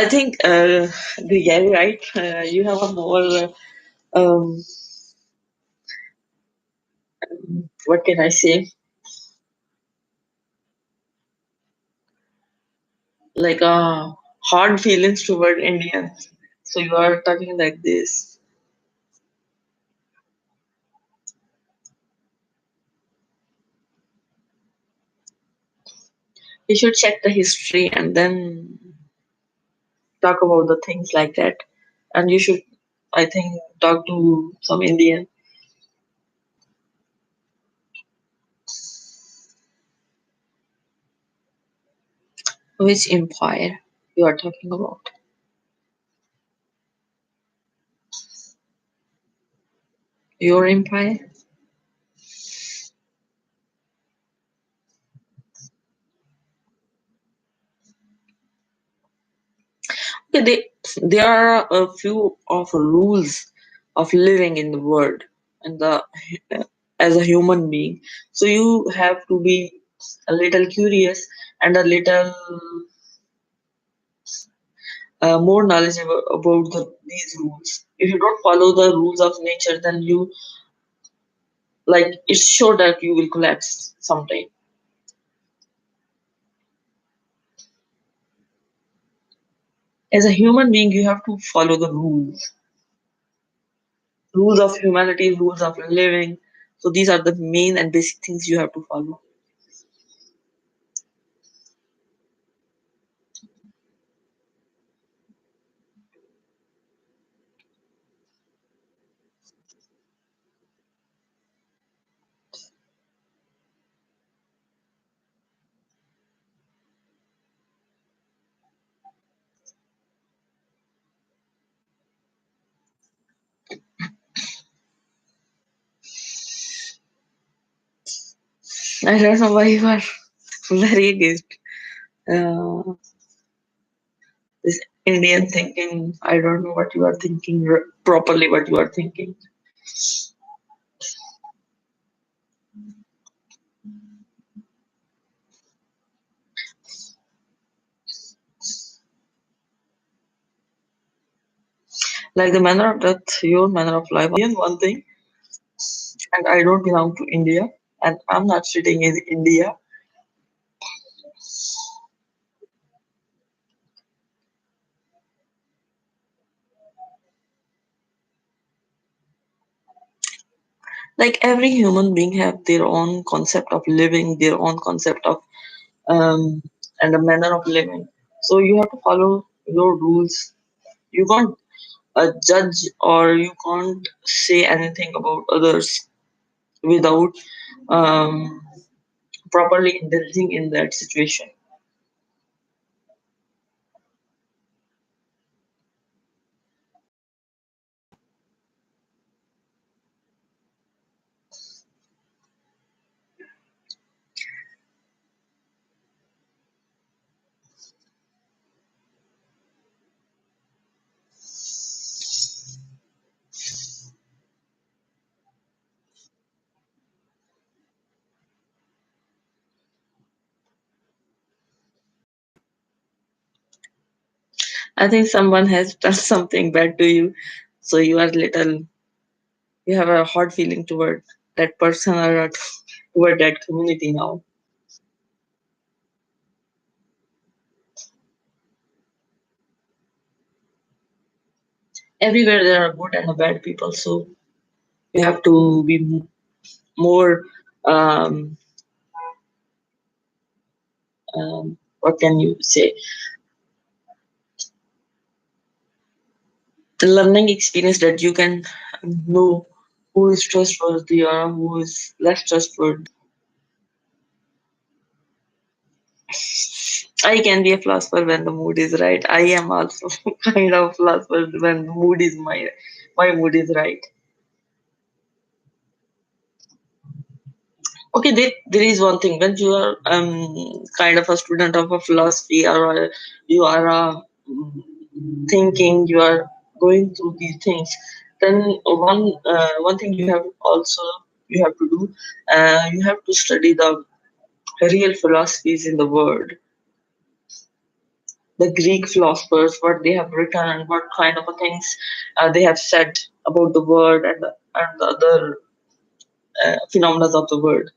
I think yeah, right. You have a more um, what can I say? Like hard feelings toward Indians. So you are talking like this. You should check the history and then talk about the things like that. And you should, I think, talk to some Indian. Which empire you are talking about? Your empire? Okay, there are a few of rules of living in the world and the as a human being. So you have to be a little curious and a little more knowledgeable about these rules. If you don't follow the rules of nature, then you like it's sure that you will collapse sometime. As a human being, you have to follow the rules of humanity, rules of living. So these are the main and basic things you have to follow. I don't know why you are very against uh, this Indian thinking. I don't know what you are thinking properly. What you are thinking. Like the manner of death, your manner of life. Indian one thing, and I don't belong to India, and I'm not sitting in India. Like every human being have their own concept of living, their own concept of um, and a manner of living. So you have to follow your rules. You can't judge or you can't say anything about others without um, properly indulging in that situation. I think someone has done something bad to you, so you are little. You have a hard feeling toward that person or toward that community now. Everywhere there are good and bad people, so you have to be more um, what can you say, learning experience that you can know who is trustworthy or who is less trustworthy. I can be a philosopher when the mood is right. I am also kind of philosopher when the mood is my mood is right. Okay, there is one thing when you are kind of a student of a philosophy or you are thinking, you are going through these things, then one thing you have also you have to do, you have to study the real philosophies in the world. the Greek philosophers, what they have written and what kind of things they have said about the world and the other phenomena of the world.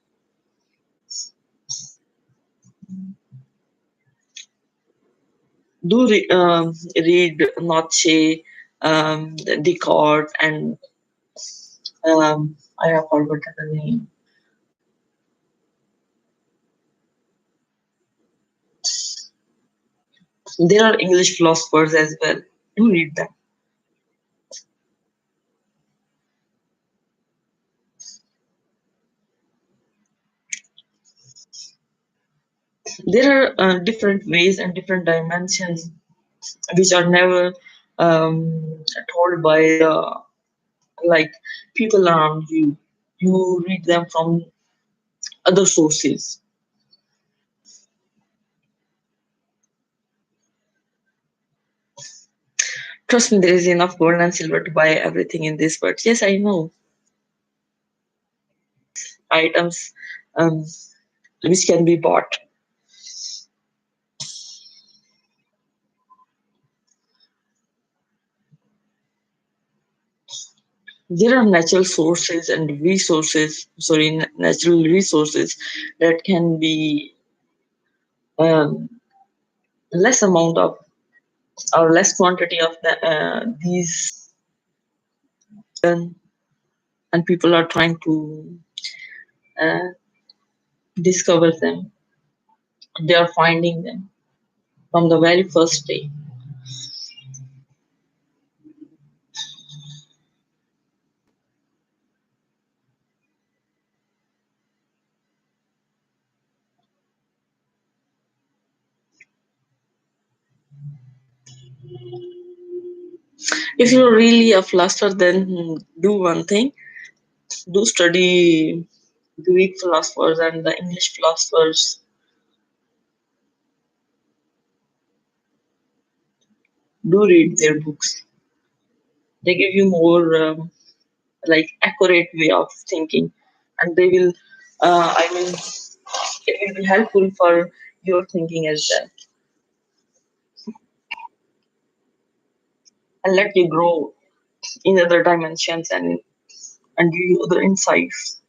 Do read Nietzsche, Descartes, and I have forgotten the name. There are English philosophers as well. Do read them. There are different ways and different dimensions which are never told by like people around you. You read them from other sources. Trust me, there is enough gold and silver to buy everything in this world. Yes, I know items um, which can be bought. There are natural sources and resources, natural resources that can be um, less amount of or less quantity of these, and people are trying to uh, discover them. They are finding them from the very first day. If you're really a philosopher, then do one thing: do study Greek philosophers and the English philosophers. Do read their books. They give you more like accurate way of thinking, and they will. I mean, it will be helpful for your thinking as well, and let you grow in other dimensions and give you other insights.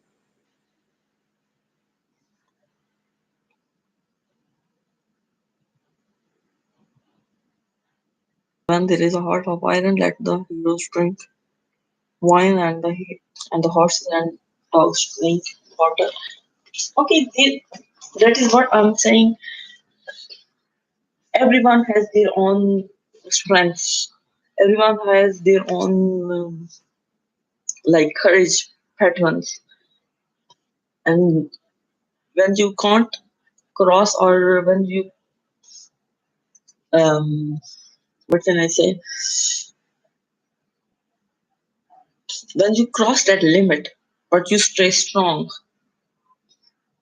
When there is a heart of iron, let the heroes drink wine, and the horses and dogs drink water. Okay, that is what I'm saying. Everyone has their own strengths. Everyone has their own like courage patterns, and when you can't cross, or when you what can I say, when you cross that limit, but you stay strong,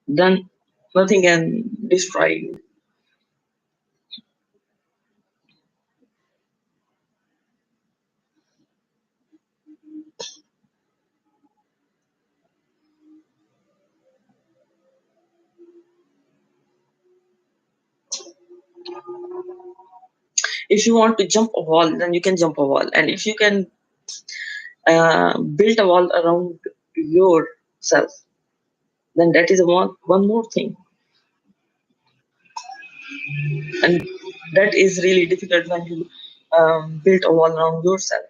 then nothing can destroy you. If you want to jump a wall, then you can jump a wall, and if you can build a wall around yourself, then that is one more thing, and that is really difficult when you build a wall around yourself.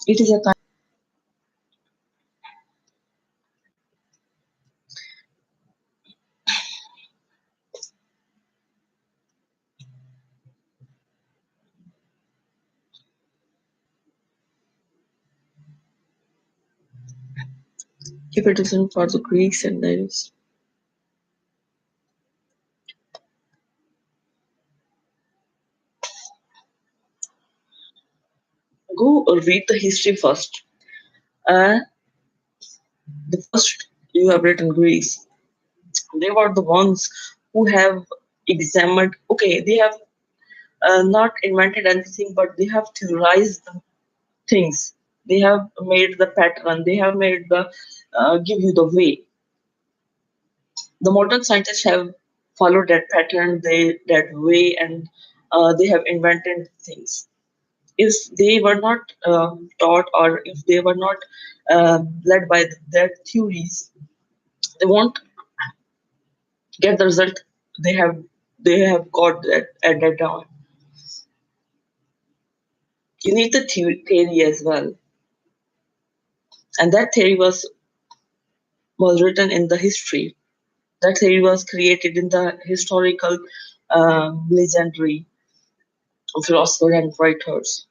It is a kind. If it isn't for the Greeks and those, go read the history first. Uh, the first you have written Greece, they were the ones who have examined. Okay, they have not invented anything, but they have theorized things. They have made the pattern. They have made the give you the way. The modern scientists have followed that pattern, that way, and they have invented things. If they were not taught, or if they were not led by their theories, they won't get the result they have they have got at that time. You need the theory as well, and that theory was written in the history. That theory was created in the historical legendary philosophers and writers.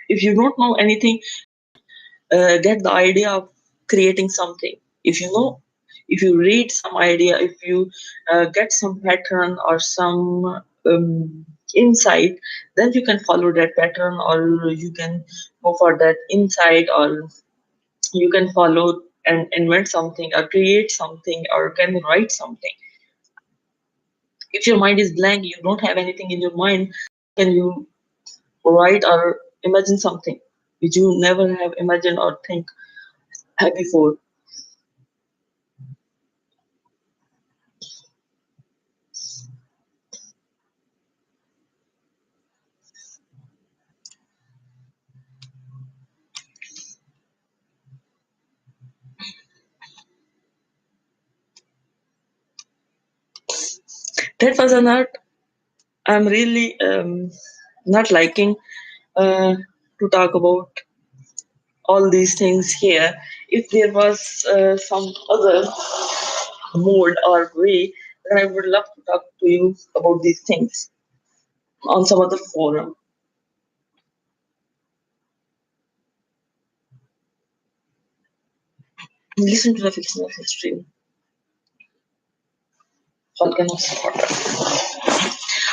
If you don't know anything, get the idea of creating something. If you know, if you read some idea, if you get some pattern or some insight, then you can follow that pattern, or you can go for that insight, or you can follow and invent something, or create something, or can write something. If your mind is blank, you don't have anything in your mind, can you write or imagine something which you never have imagined or think before? That was an art. I'm really not liking to talk about all these things here. If there was some other mode or way, then I would love to talk to you about these things on some other forum. Listen to the fictional history. Volcanoes.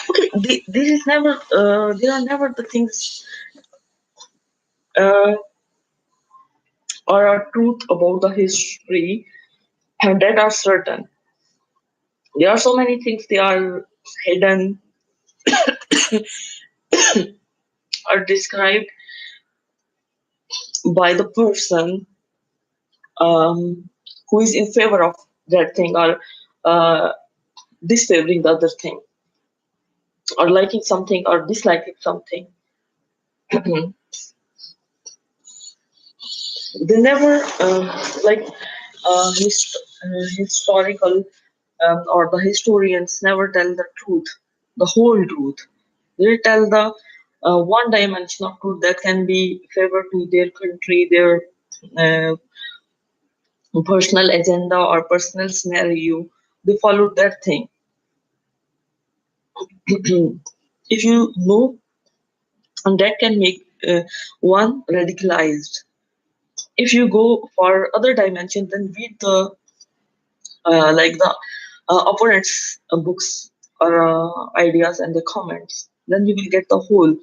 Okay, this is never. There are never the things uh, or a truth about the history and that are certain. There are so many things they are hidden or described by the person um, who is in favor of that thing, or uh, disfavoring the other thing, or liking something or disliking something. They never like historical or the historians never tell the truth, the whole truth. They tell the one dimension of truth that can be favor to their country, their uh, personal agenda or personal scenario. They follow that thing. If you know, and that can make one radicalized. If you go for other dimension, then read the like the opponents' books or ideas and the comments. Then you will get the whole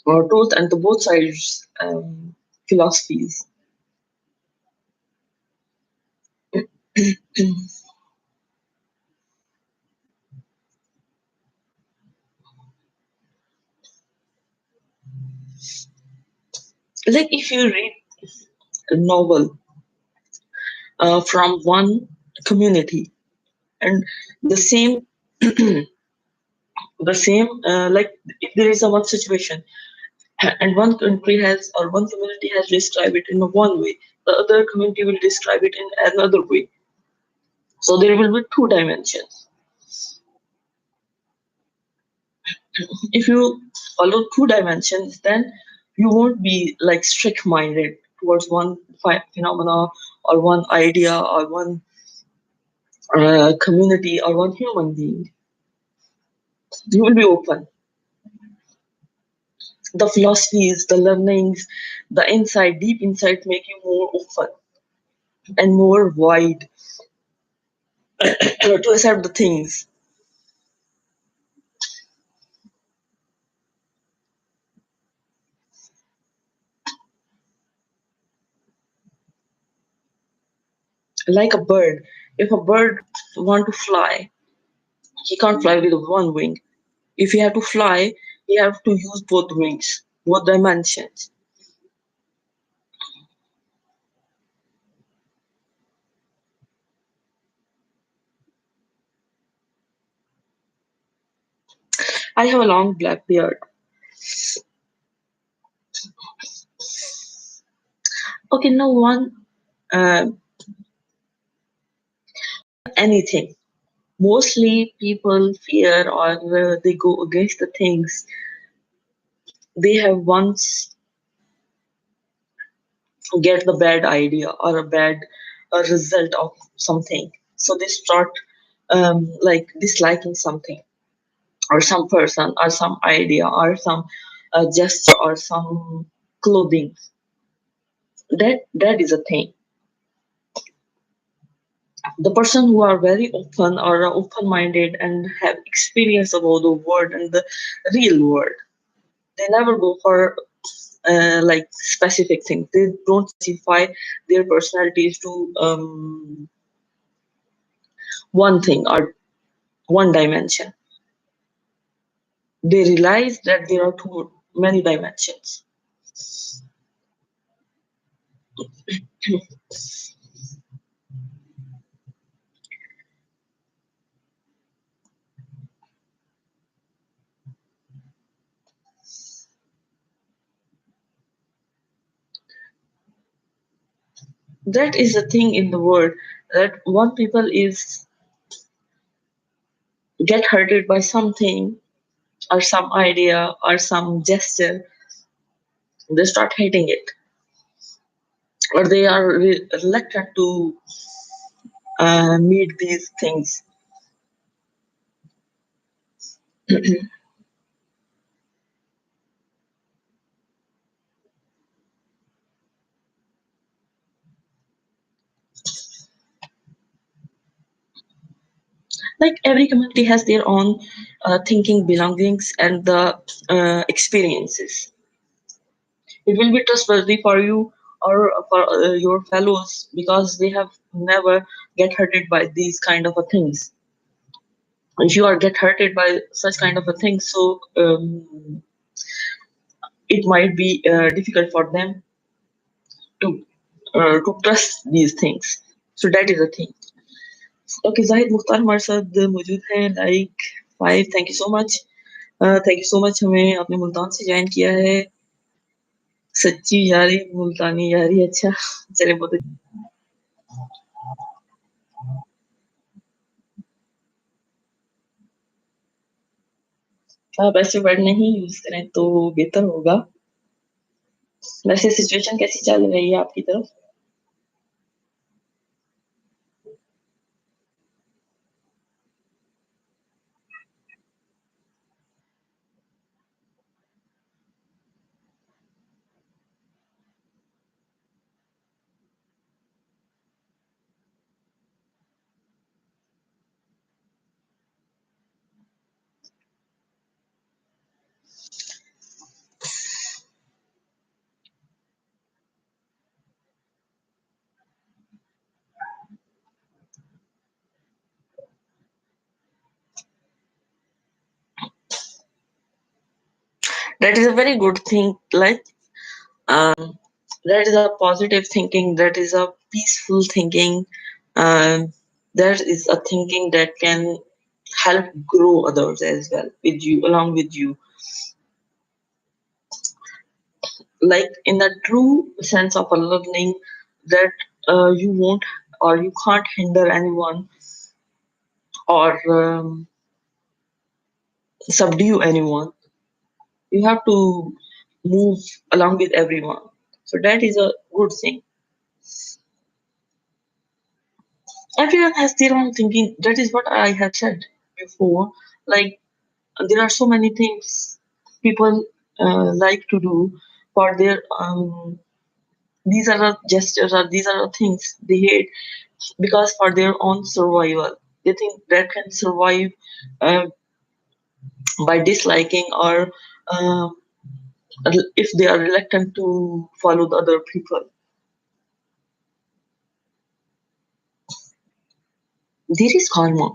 truth and the both sides philosophies. Like if you read a novel from one community, and the same the same like if there is a one situation, and one country has or one community has described it in a one way, the other community will describe it in another way. So there will be two dimensions. If you follow two dimensions, then you won't be like strict minded towards one phenomena or one idea or one community or one human being. You will be open. The philosophies, the learnings, the insight, deep insight make you more open and more wide to accept the things. Like a bird. If a bird want to fly, he can't fly with one wing. If he have to fly, he have to use both wings, both dimensions. I have a long black beard. Okay, no one, uh, anything. Mostly people fear or they go against the things they have once get the bad idea or a bad result of something. So they start like disliking something or some person or some idea or some gesture or some clothing. That is a thing. The person who are very open or open minded and have experience about the world and the real world, they never go for like specific things. They don't specify their personalities to one thing or one dimension. They realize that there are too many dimensions. That is the thing in the world, that one people is get hurted by something or some idea or some gesture, they start hating it, or they are reluctant to meet these things. Like every community has their own thinking, belongings, and the experiences. It will be trustworthy for you or for your fellows because they have never get hurted by these kind of a things. If you are get hurted by such kind of a thing, so it might be difficult for them to trust these things. So that is the thing. Okay, Zahid Mukhtar हमारे साथ मौजूद है like 5. Thank you so much. Thank you so much, हमें आपने मुल्तान से join किया है. सच्ची यारी मुल्तानी यारी. अच्छा, चले बहुत आप ऐसे वर्ड नहीं यूज करें तो बेहतर होगा. वैसे सिचुएशन कैसी चल रही है आपकी तरफ? That is a very good thing. Like um, that is a positive thinking. That is a peaceful thinking. Um, that is a thinking that can help grow others as well with you, along with you. Like in the true sense of a learning, that you won't or you can't hinder anyone or subdue anyone. You have to move along with everyone. So that is a good thing. Everyone has their own thinking. That is what I have said before. Like there are so many things people like to do for their these are the gestures or these are the things they hate because for their own survival. They think that can survive uh, by disliking or um if they are reluctant to follow the other people. There is karma,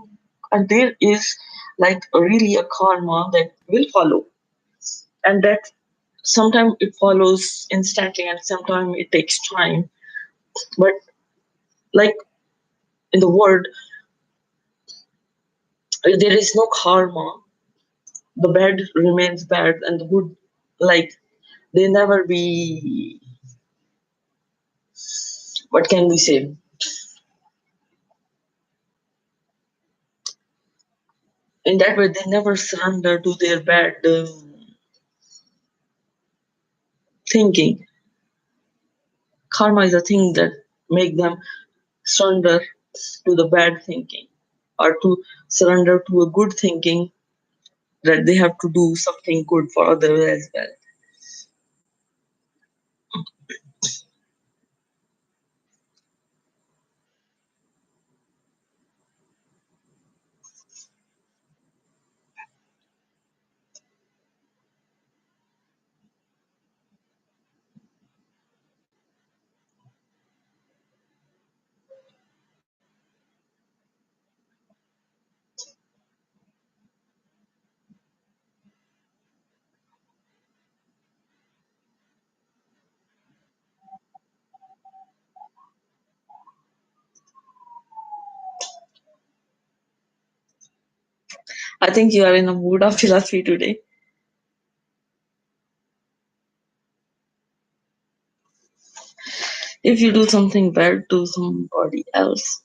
and there is like really a karma that will follow, and that sometimes it follows instantly and sometimes it takes time. But like in the world, there is no karma the bad remains bad and the good, like, they never be, what can we say, in that way they never surrender to their bad thinking. Karma is a thing that make them surrender to the bad thinking, or to surrender to a good thinking, that they have to do something good for others as well. I think you are in a mood of philosophy today. If you do something bad to somebody else,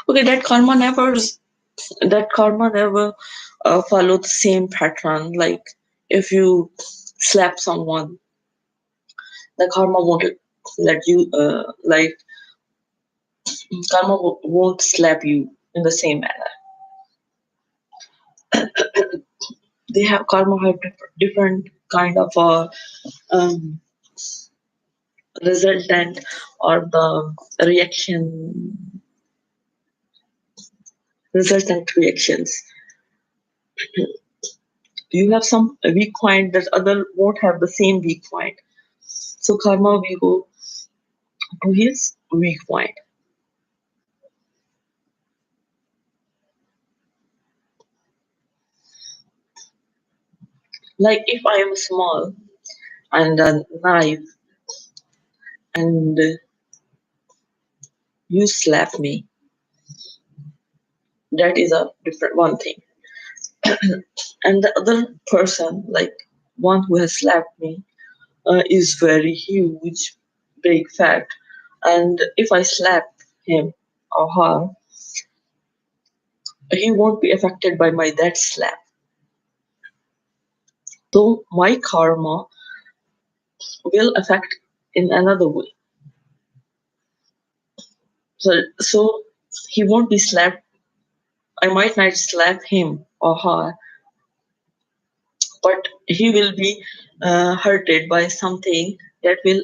okay, that karma never follow the same pattern. Like, if you slap someone, the karma won't let you karma won't slap you in the same manner. They have karma have different kind of um, resultant, or the reaction resultant reactions. You have some weak point that other won't have the same weak point. So karma will go to his weak point. Like, if I am small and naive, and you slap me, that is a different one thing. And the other person, like one who has slapped me, is very huge, big, fat. And if I slap him or her, he won't be affected by my that slap. So my karma will affect in another way. So he won't be slapped. I might not slap him or her, but he will be hurted by something that will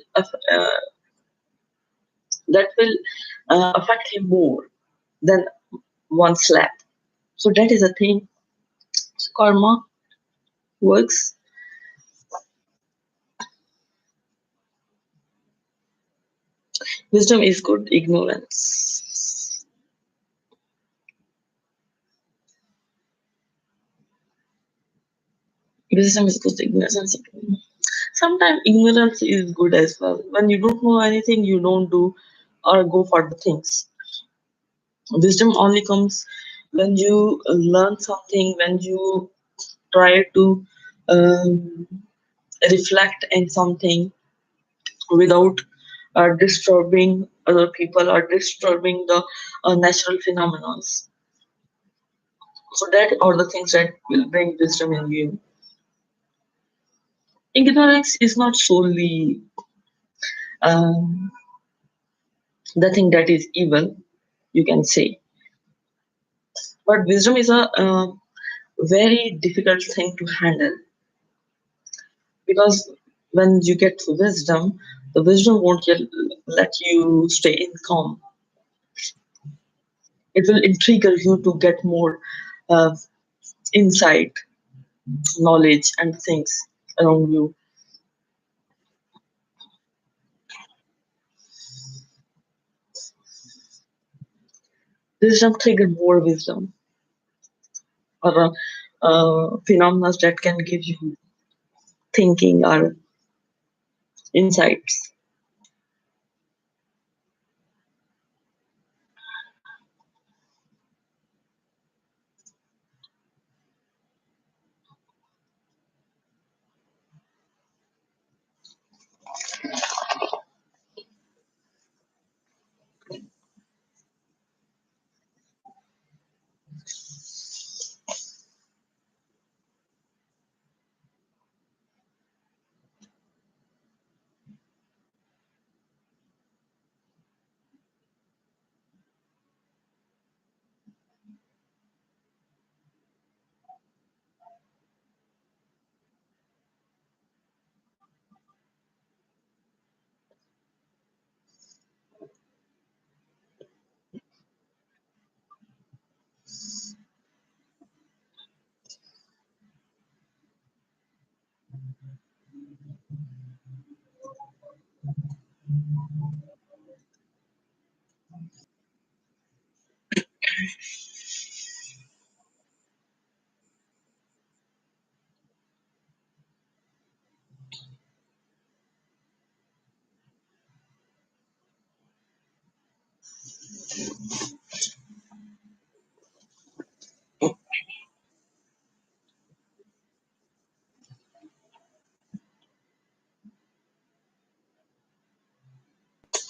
affect him more than one slap. So that is a thing. Karma works. Wisdom is good ignorance. Wisdom is good ignorance. Sometimes ignorance is good as well. When you don't know anything, you don't do or go for the things. Wisdom only comes when you learn something, when you try to um, reflect in something without disturbing other people or disturbing the natural phenomena. So that are the things that will bring wisdom in you. Ignorance is not solely um, the thing that is evil, you can say, but wisdom is a very difficult thing to handle, because when you get to wisdom, the wisdom won't let you stay in calm. It will intrigue you to get more uh, insight, knowledge, and things around you. Wisdom trigger more wisdom, or phenomena that can give you. thinking or insights.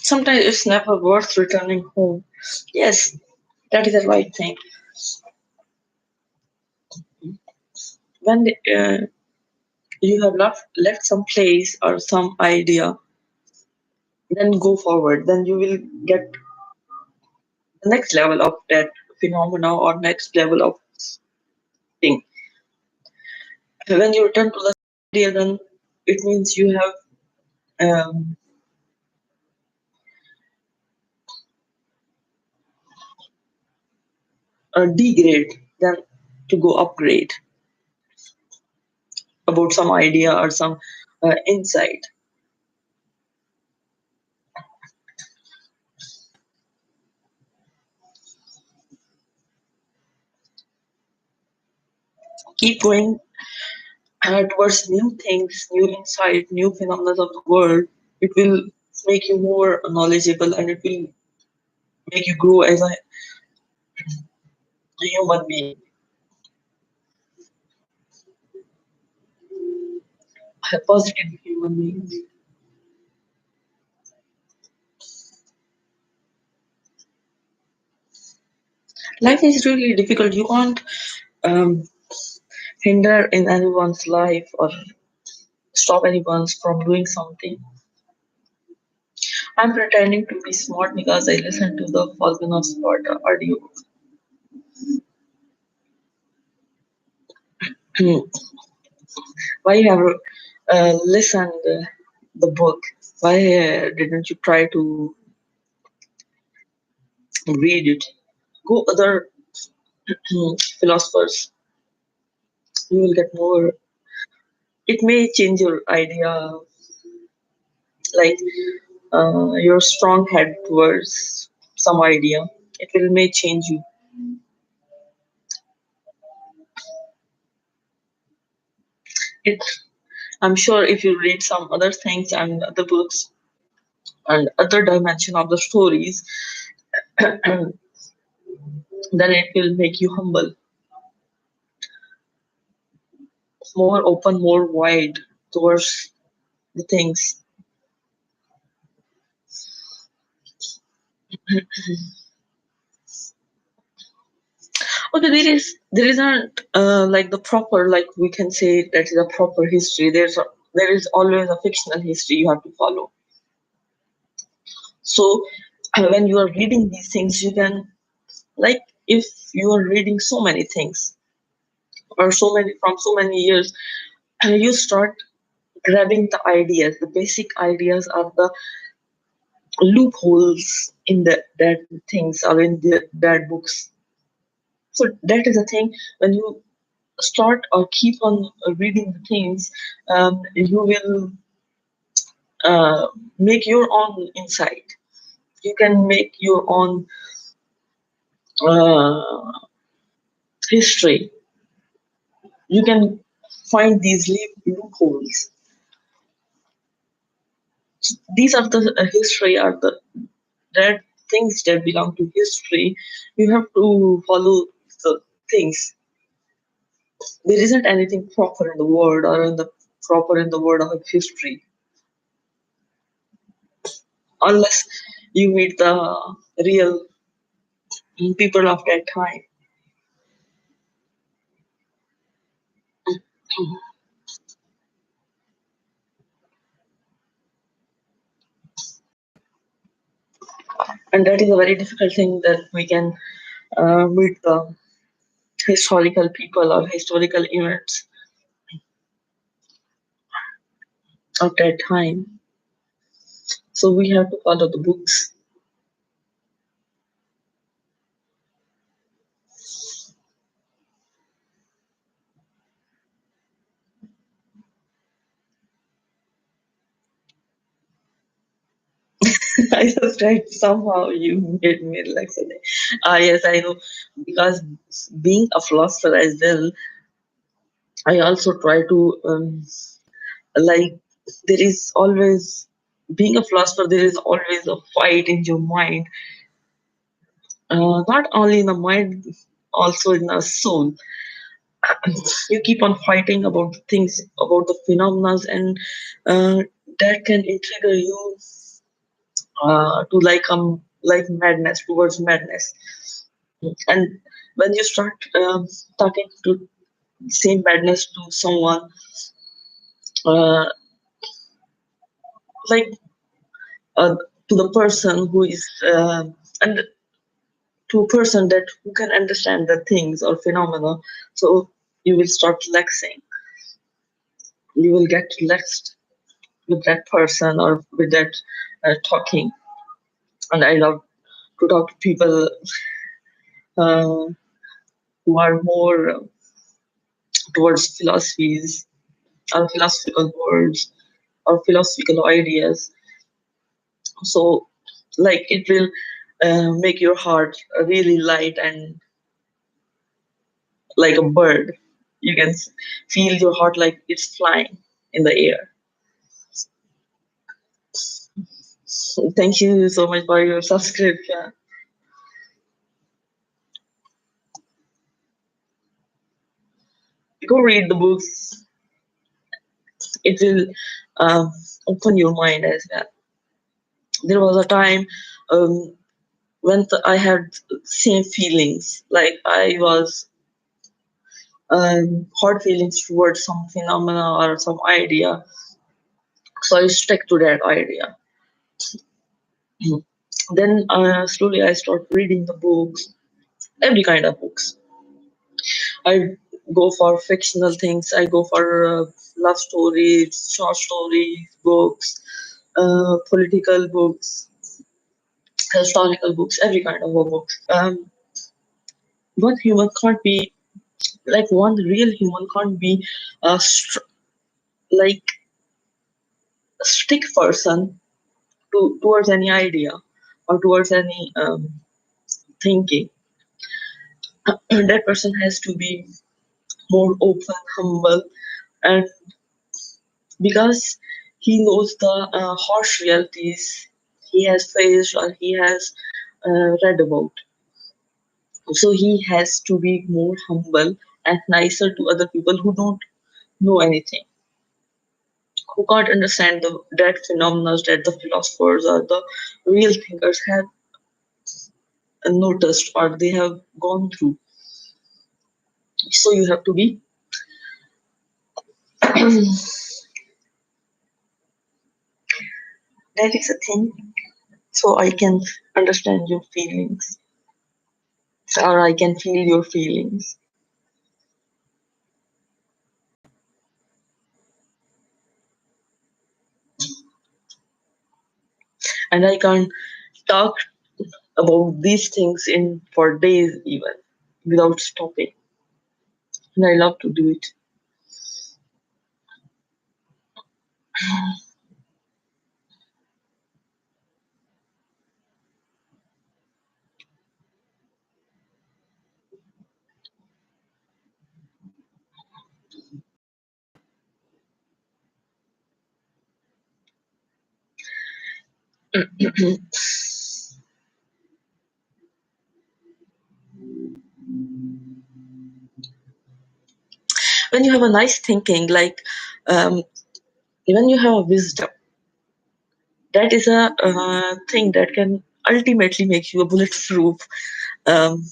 Sometimes it's never worth returning home. Yes, that is the right thing. When you have left some place or some idea, then go forward. Then you will get the next level of that phenomena or next level of thing. When you return to the idea, then it means you have a degrade than to go upgrade about some idea or some insight. Keep going towards new things, new insight, new phenomena of the world. It will make you more knowledgeable and it will make you grow as a human being, a positive human being. Life is really difficult. You can't um, hinder in anyone's life or stop anyone from doing something. I'm pretending to be smart because I listen to the Falcon of Sport audio. Why you have listened the book? Why didn't you try to read it? Go other philosophers. You will get more. It may change your idea, like your strong head towards some idea. It will may change you. It. I'm sure if you read some other things and other books and other dimension of the stories, then it will make you humble, more open, more wide towards the things. Okay, there isn't like the proper, like we can say that is a proper history. There is always a fictional history you have to follow. So when you are reading these things, you can, like, if you are reading so many things or so many from so many years, and you start grabbing the ideas, the basic ideas of the loopholes in that things or in that books. So that is the thing. When you start or keep on reading the things, you will uh, make your own insight. You can make your own uh, history. You can find these loopholes. These are the history are the that things that belong to history. You have to follow the things. There isn't anything proper in the world or in the proper in the world of history unless you meet the real people of that time. And that is a very difficult thing that we can meet the historical people or historical events of that time. So we have to follow the books. I just tried somehow you made me relax today. Ah, yes, I know. Because being a philosopher as well, I also try to like there is always being a philosopher. There is always a fight in your mind, not only in the mind, also in the soul. You keep on fighting about the things, about the phenomena, and that can trigger you to like madness towards madness. And when you start talking to same madness to someone, uh, like uh, to the person who is and to a person that who can understand the things or phenomena, so you will start relaxing. You will get relaxed with that person or with that talking. And I love to talk to people uh, who are more towards philosophies or philosophical words or philosophical ideas. So, like, it will make your heart really light and like a bird. You can feel your heart like it's flying in the air. So thank you so much for your subscription. Go read the books. It will uh, open your mind as well. There was a time um, when I had same feelings, like I was hard feelings towards some phenomena or some idea. So I stuck to that idea. Then slowly I start reading the books, every kind of books. I go for fictional things. I go for love stories, short stories, books, political books, historical books, every kind of a book. One human can't be like one real human can't be like a stick person towards any idea or towards any thinking. That person has to be more open, humble, and because he knows the harsh realities he has faced or he has read about. So he has to be more humble and nicer to other people who don't know anything, who can't understand that phenomena that the philosophers or the real thinkers have noticed or they have gone through. So you have to be that is a thing. So I can understand your feelings or I can feel your feelings. And I can't talk about these things in for days even without stopping. And I love to do it. When you have a nice thinking, like um, when you have a wisdom, that is a thing that can ultimately make you a bulletproof um,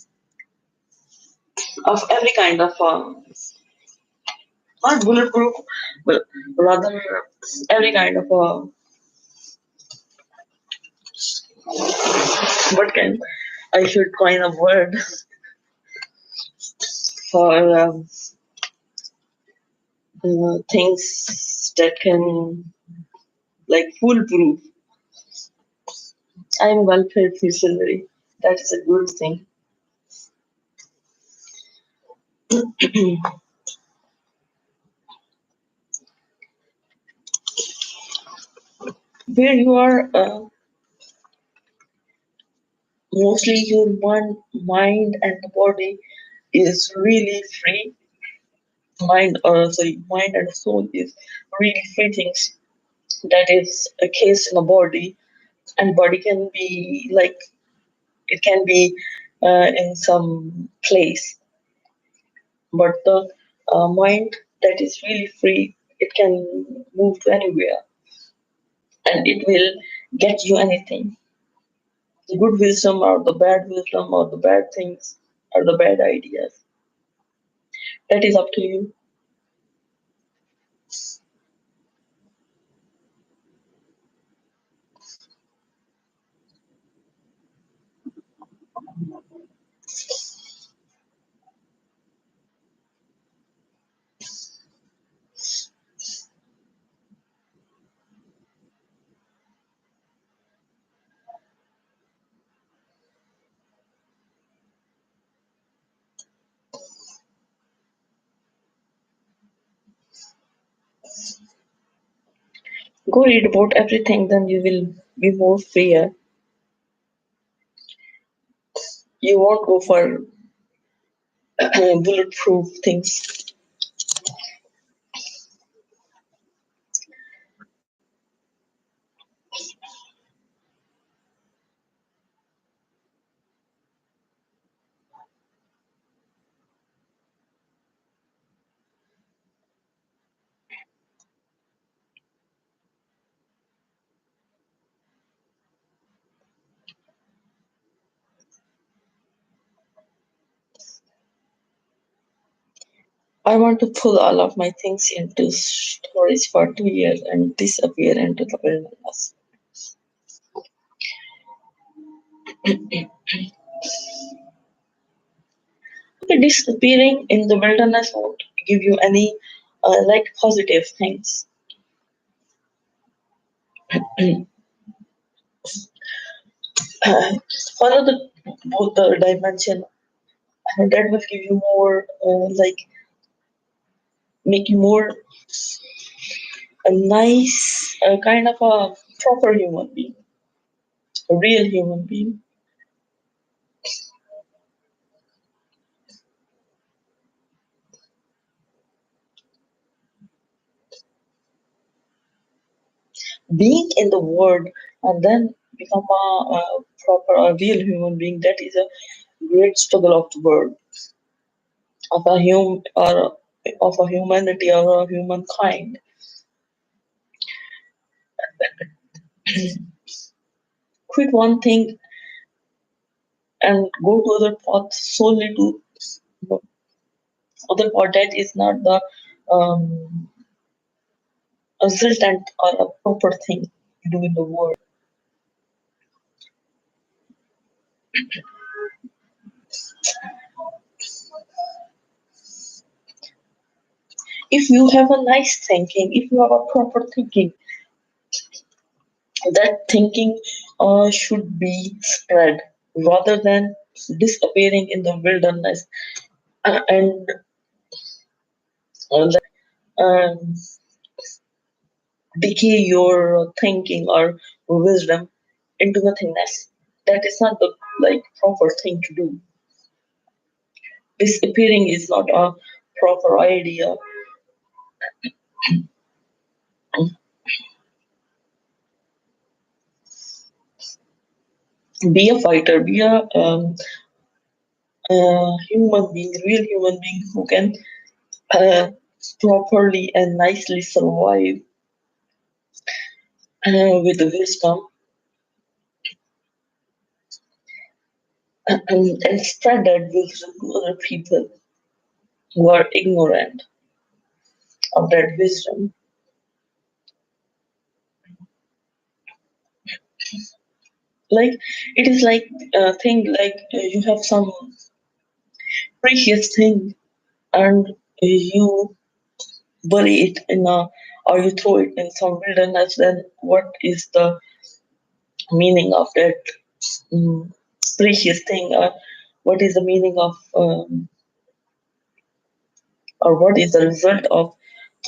of every kind of not bulletproof, but rather every kind of what can I should coin a word for things that can like foolproof. I'm well fed fusilary. That is a good thing. Where you are mostly your mind and the body is really free. Mind and soul is really free things. That is a case in the body, and body can be like it can be in some place, but the mind that is really free, it can move to anywhere, and it will get you anything. The good wisdom or the bad wisdom or the bad things or the bad ideas. That is up to you. Go read about everything, then you will be more freer. You won't go for bulletproof things. I want to pull all of my things into storage for 2 years and disappear into the wilderness. Okay, disappearing in the wilderness won't give you any like positive things. Follow the both the dimension, and that will give you more like make you more a nice kind of a proper human being, a real human being. Being in the world and then become a proper, a real human being, that is a great struggle of the world, of a hum or of a humanity or a humankind. Quit one thing and go to other path solely to other path that is not the um, resultant or a proper thing to do in the world. If you have a nice thinking, if you have a proper thinking, that thinking should be spread rather than disappearing in the wilderness and um, decay your thinking or wisdom into nothingness. That is not the like proper thing to do. Disappearing is not a proper idea. Be a fighter, be a human being, real human being who can uh, properly and nicely survive with wisdom and spread that wisdom to other people who are ignorant of that wisdom. Like it is like thing like you have some precious thing and you bury it in a or you throw it in some wilderness. Then what is the meaning of that mm, precious thing? Or what is the meaning of or what is the result of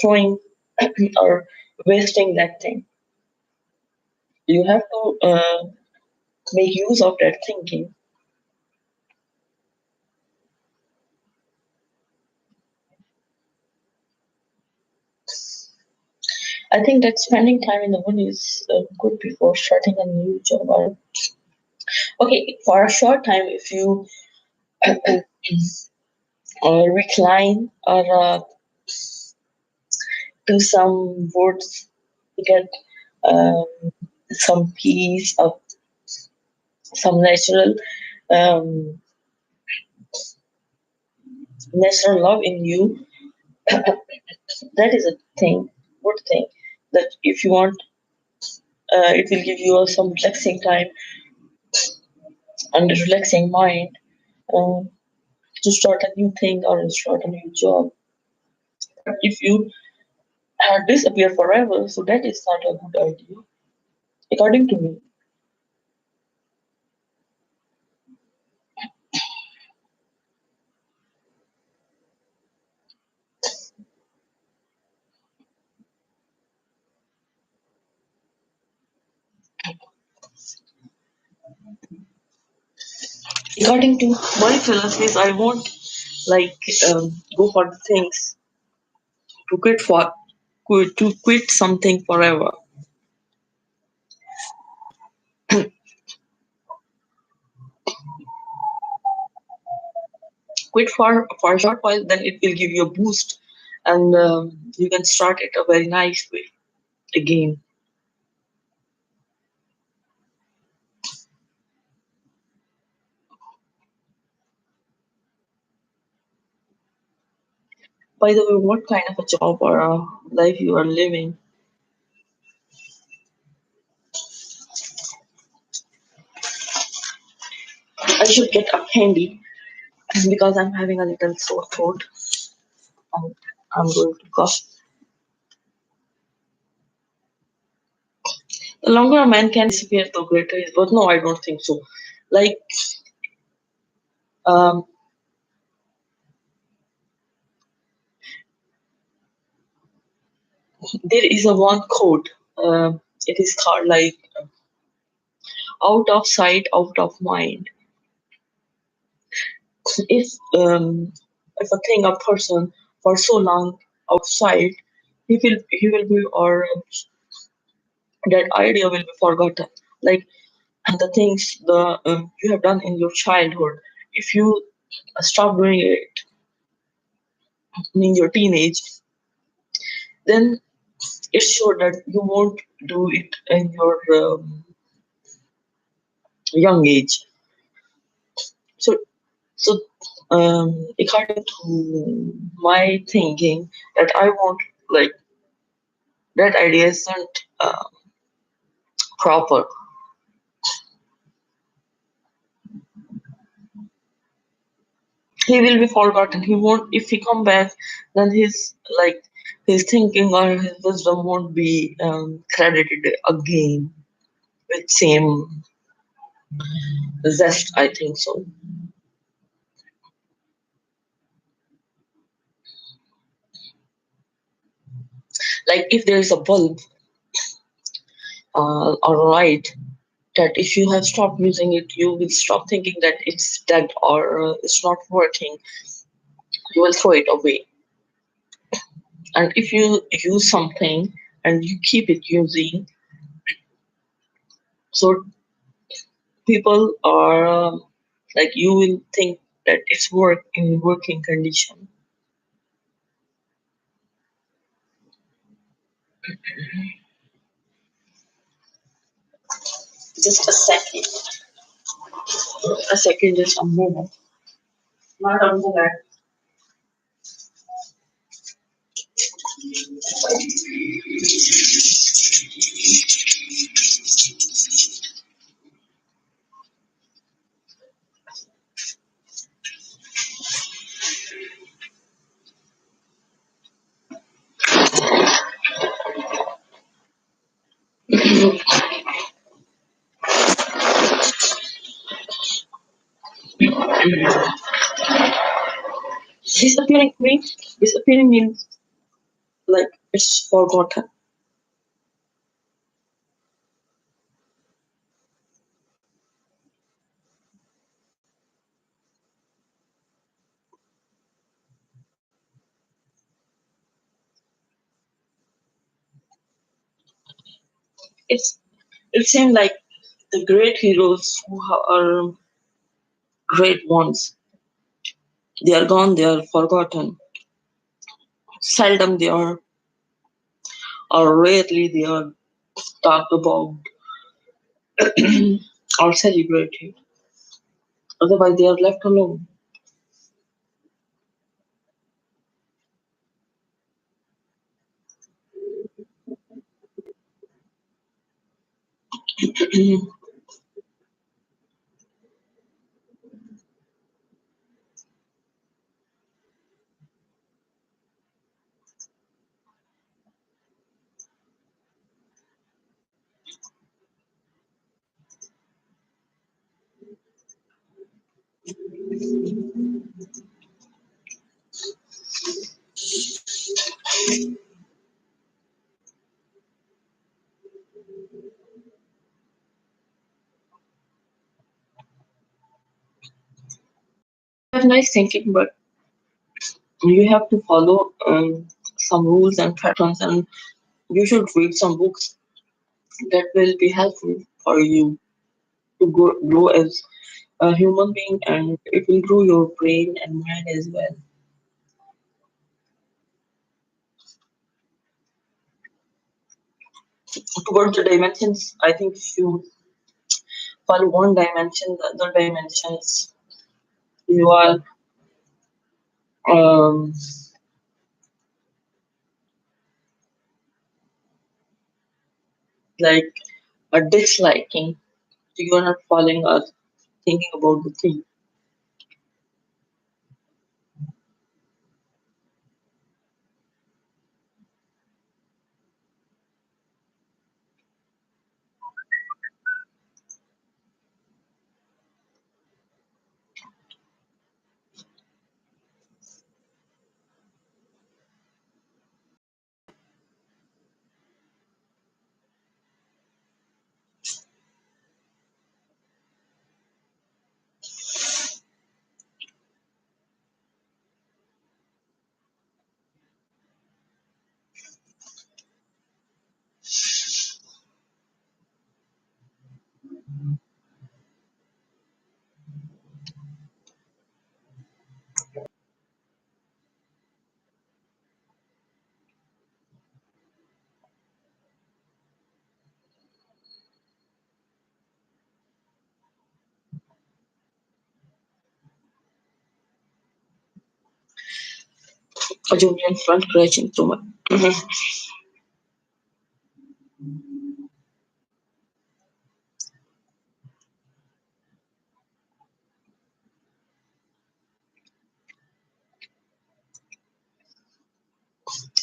throwing or wasting that thing? You have to make use of that thinking. I think that spending time in the wood is good before starting a new job. Or okay, for a short time, if you recline or do some woods, you get um, some peace of some um, natural love in you. That is a thing, good thing. That if you want, it will give you some relaxing time and a relaxing mind um, to start a new thing or start a new job. But if you disappear forever, so that is not a good idea, according to me. According to my philosophies, I won't like go for the things to quit something forever. Quit for a short while, then it will give you a boost, and you can start it a very nice way again. By the way, what kind of a job or a life you are living? I should get up handy because I'm having a little sore throat. And I'm going to cough. The longer a man can disappear, the greater his worth. No, I don't think so. Like, um, there is a one quote. It is called like out of sight, out of mind. If if a thing, a person, for so long outside, he will be or that idea will be forgotten. Like the things the you have done in your childhood, if you stop doing it in your teenage, then it's sure that you won't do it in your young age. So, according to my thinking, that I want like that idea isn't proper. He will be forgotten. He won't. If he come back, then his thinking or his wisdom won't be credited again with same zest. I think so. Like if there is a bulb or a light that if you have stopped using it, you will stop thinking that it's dead or it's not working. You will throw it away. And if you use something and you keep it using, so people are like you will think that it's work in working condition. Just a second, just a moment. Not a moment. Disappearing means like it's forgotten. It's it seems like the great heroes who are great ones, they are gone, they are forgotten. Seldom they are, or rarely they are talked about or celebrated. Otherwise, they are left alone. That's nice thinking, but you have to follow some rules and patterns, and you should read some books that will be helpful for you to grow as a human being, and it will grow your brain and mind as well. Towards the dimensions, I think if you follow one dimension, the other dimensions, you are um, like a disliking. You are not following or thinking about the thing. A Julian front crashing through my.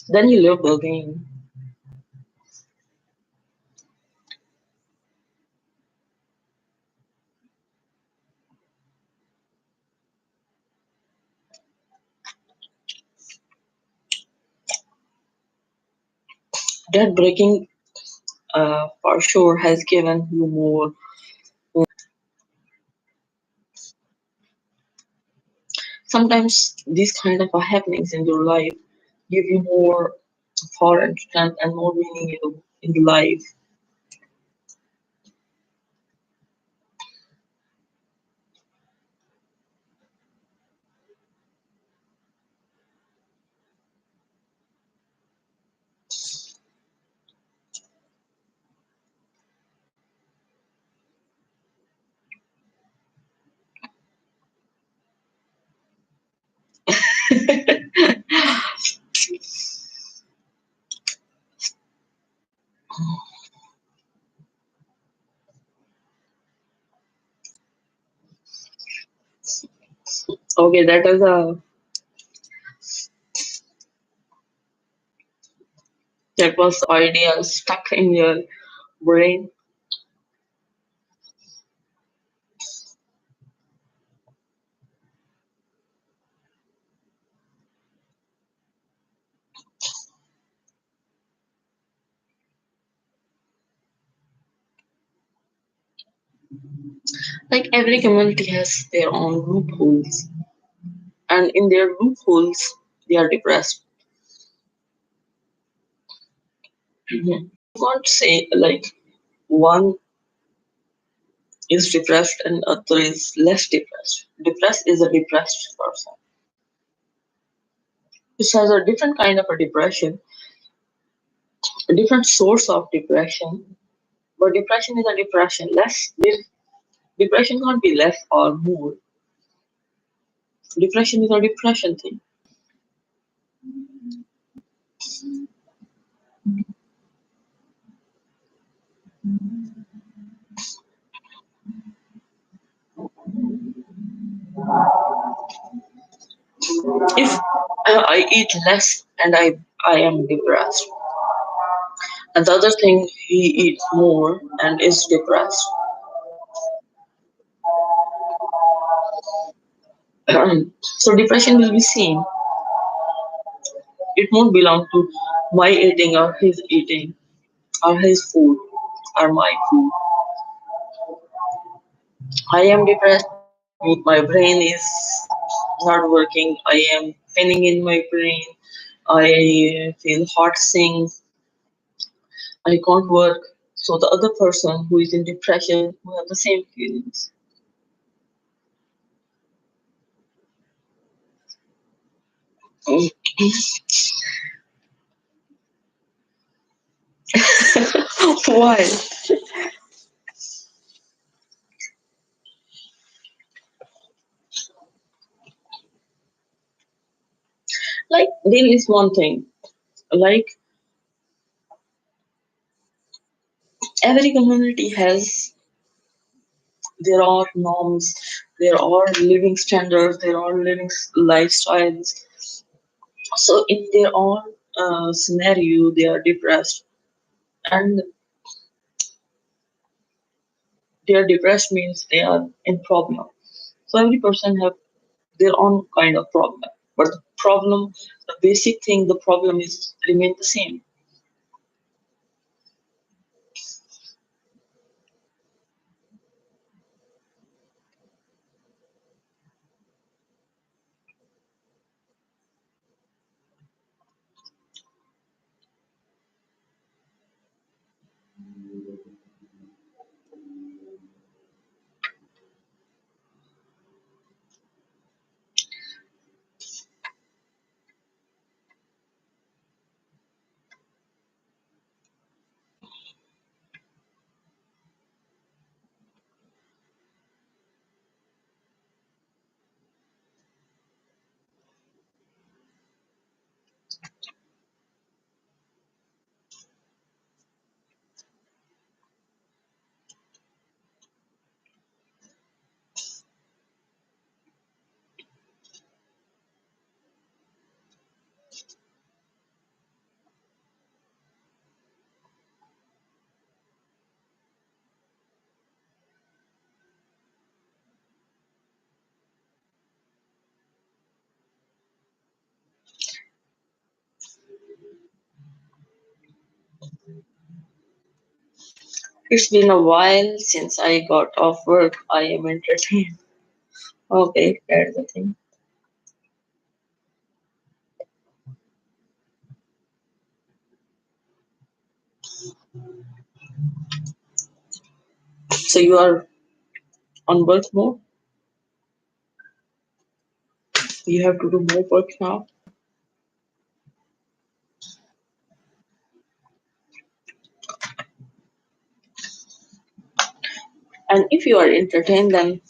Then you live again. That breaking for sure has given you more. Sometimes these kind of happenings in your life give you more foreign strength and more meaning in life. Okay, that is a that was the idea stuck in your brain. Like every community has their own loopholes, and in their loopholes, they are depressed. Mhm. You can't say like one is depressed and other is less depressed. Depressed is a depressed person. It has a different kind of a depression, a different source of depression. But depression is a depression. Depression can't be less or more. Depression is a depression thing. If I eat less and I am depressed, and the other thing he eats more and is depressed. So depression will be same. It won't belong to my eating or his eating or his food or my food. I am depressed. My brain is not working. I am spinning in my brain. I feel heart sing. I can't work. So the other person who is in depression will have the same feelings. Why? Like there is one thing. Like every community has there are norms, there are living standards, there are living lifestyles. So in their own scenario, they are depressed, and they are depressed means they are in problem. So every person have their own kind of problem, but the problem, the basic thing, the problem is remain the same. It's been a while since I got off work. I am entertained. Okay, that's the thing. So you are on work mode. You have to do more work now. And if you are entertained, then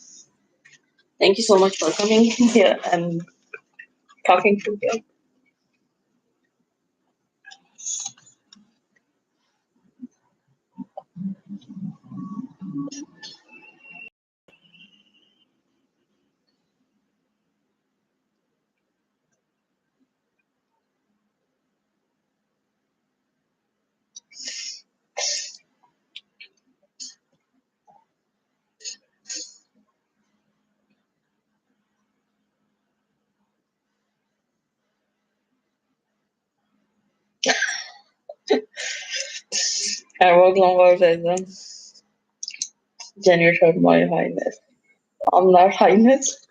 thank you so much for coming here and talking to me. I work long hours as a janitor, my highness. I'm not highness,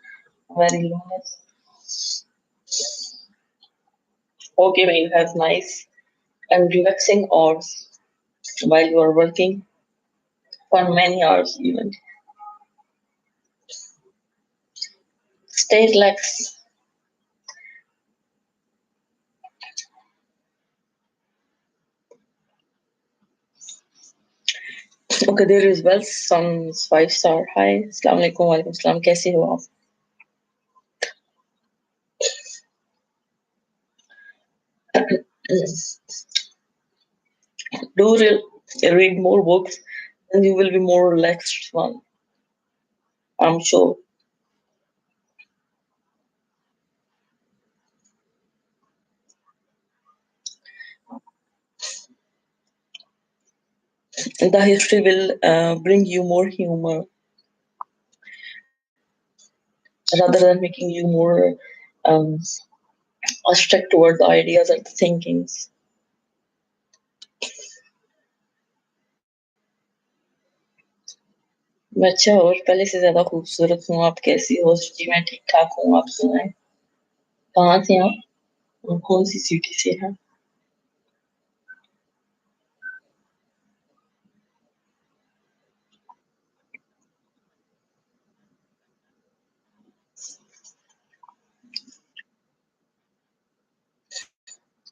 very lowness. Okay, when you have nice and relaxing hours while you are working for many hours even. Stay relaxed. Okay, there is well some 5 star. Hi, Assalamu alaikum, walaikum salam. कैसे हो आप? Do read more books, and you will be more relaxed one. I'm sure. The history will bring you more humor rather than making you more um, abstract toward the ideas and the thinkings. मैं अच्छा और पहले से ज्यादा खूबसूरत हूँ। आप कैसी हो? जी मैं ठीक ठाक हूँ। आप सुनाएं, कहाँ से हैं आप और कौन सी सिटी से हैं?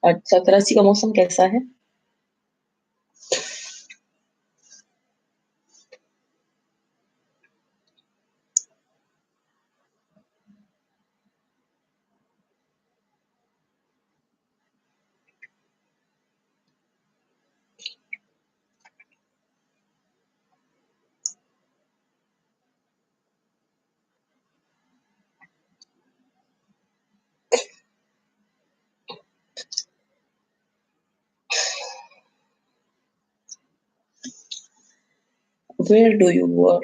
अच्छा, कराची का मौसम कैसा है? Where do you work?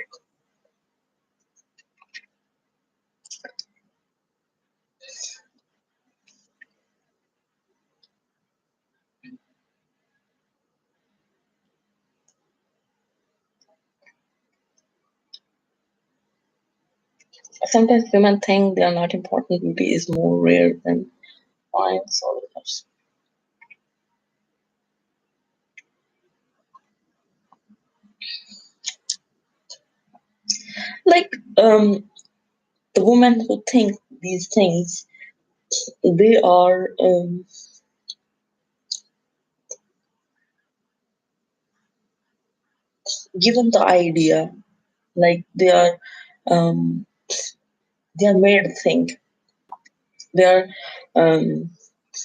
Sometimes women think they are not important. Beauty is more rare than fine soldiers. Like the women who think these things, they are given the idea, like um, they are made think, they are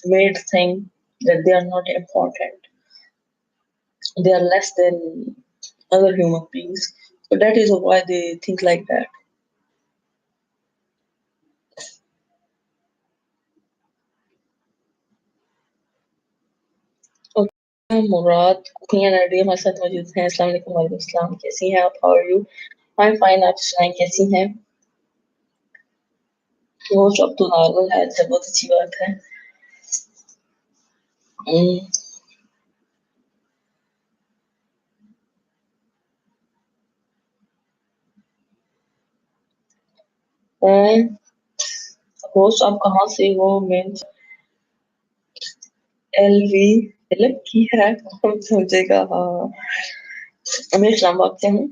made think that they are not important, they are less than other human beings. So that is why they think like that. Okay, Murad cooking and idea हमारे साथ मौजूद हैं। अस्सलाम वालेकुम, वालेकुम सलाम। कैसी हैं आप? How are you? I am fine. आप सुनाएं कैसी हैं? वो जॉब तो नॉर्मल है। अच्छा, बहुत अच्छी बात है। हम्म, होस्ट आप कहाँ से हो? मैं एलवी मतलब की है, हम समझेगा। हाँ, मैं इस्लामाबाद से हूँ।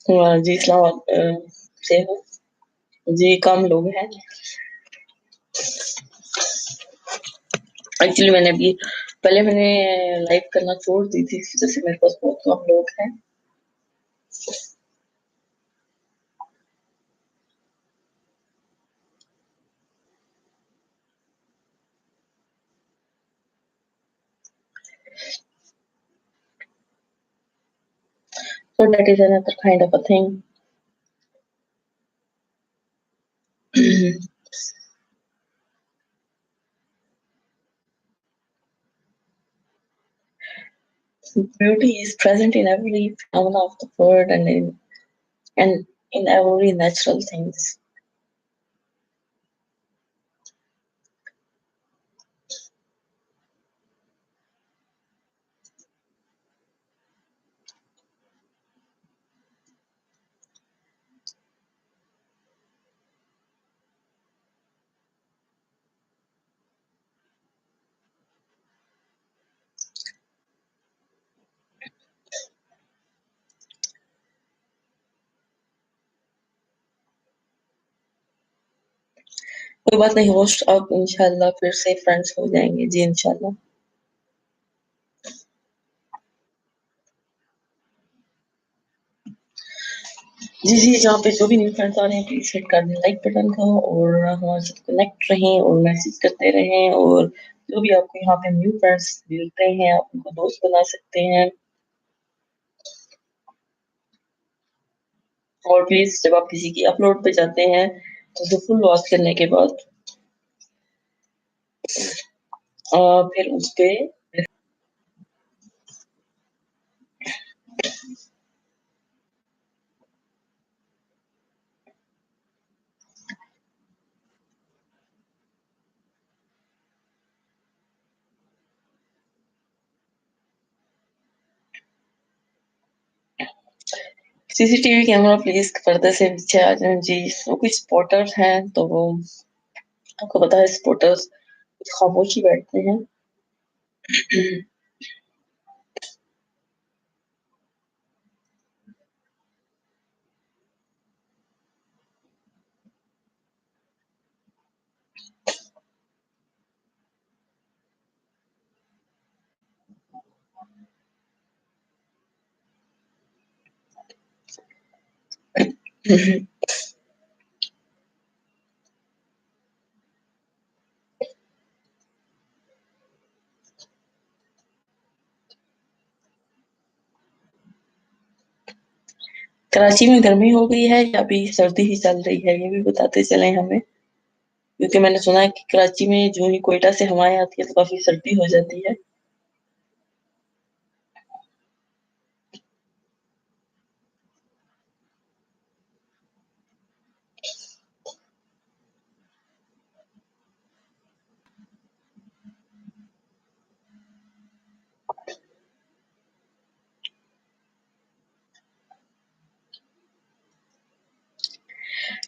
हाँ, जी इस्लामाबाद से हूँ। जी कम लोग हैं। एक्चुअली मैंने अभी पहले मैंने लाइव करना छोड़ दी थी, जैसे मेरे पास बहुत कम लोग हैं। So that is another kind of a thing. Beauty is present in every phenomena of the world and in every natural things. कोई बात नहीं होस्ट, अब इंशाल्लाह फिर से फ्रेंड्स हो जाएंगे जी इंशाल्लाह। जी जी, जहाँ पे जो भी न्यू फ्रेंड्स आ रहे हैं प्लीज हिट कर दें लाइक बटन को और हमारे साथ कनेक्ट रहें और मैसेज करते रहें। और जो भी आपको यहाँ पे न्यू फ्रेंड्स मिलते हैं आप उनको दोस्त बना सकते हैं। और प्लीज जब आप किसी की अपलोड पे जाते हैं तो उसे फुल वॉच करने के बाद फिर उस पे सीसीटीवी कैमरा प्लीज पर्दे से पीछे आ जाए जी। वो कुछ स्पॉटर्स हैं तो वो आपको पता है स्पॉटर्स कुछ खामोश ही बैठते हैं। कराची में गर्मी हो गई है या अभी सर्दी ही चल रही है ये भी बताते चले हमें, क्योंकि मैंने सुना है कि कराची में जो ही कोयटा से हवाएं आती है तो काफी सर्दी हो जाती है।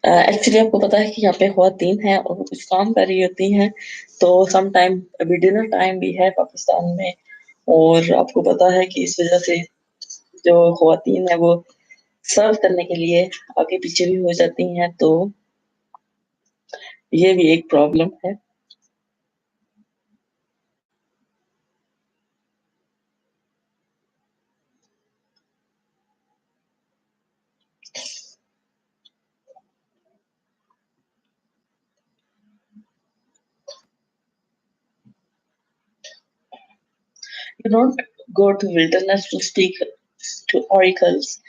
एक्चुअली आपको पता है कि यहाँ पे ख्वातीन हैं और वो कुछ काम कर रही होती हैं, तो सम टाइम अभी डिनर टाइम भी है पाकिस्तान में। और आपको पता है कि इस वजह से जो ख्वातीन है वो सर्व करने के लिए आगे पीछे भी हो जाती हैं, तो ये भी एक प्रॉब्लम है। You don't go to wilderness to speak to oracles.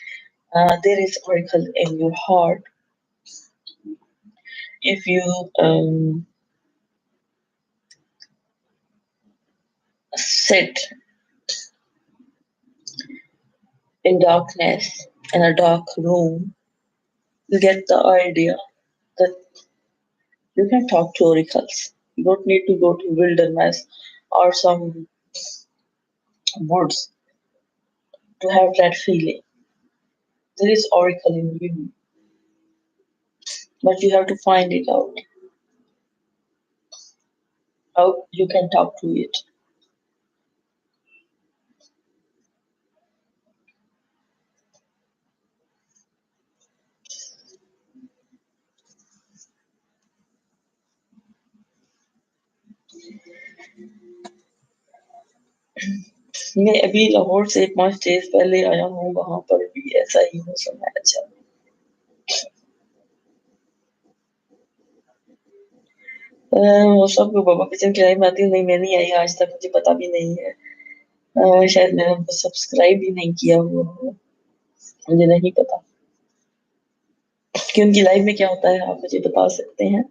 There is oracle in your heart. If you sit in darkness in a dark room, you get the idea that you can talk to oracles. You don't need to go to wilderness or some woods to have that feeling. There is oracle in you, but you have to find it out how you can talk to it. मैं अभी लाहौर से 5 days पहले आया हूँ, वहां पर भी ऐसा ही मौसम है। अच्छा, मौसम को बाबा किचन की लाइफ में आती हूँ नहीं, मैं नहीं आई आज तक, मुझे पता भी नहीं है। शायद मैंने उनको सब्सक्राइब भी नहीं किया हुआ है, मुझे नहीं पता कि उनकी लाइफ में क्या होता है, आप मुझे बता सकते हैं।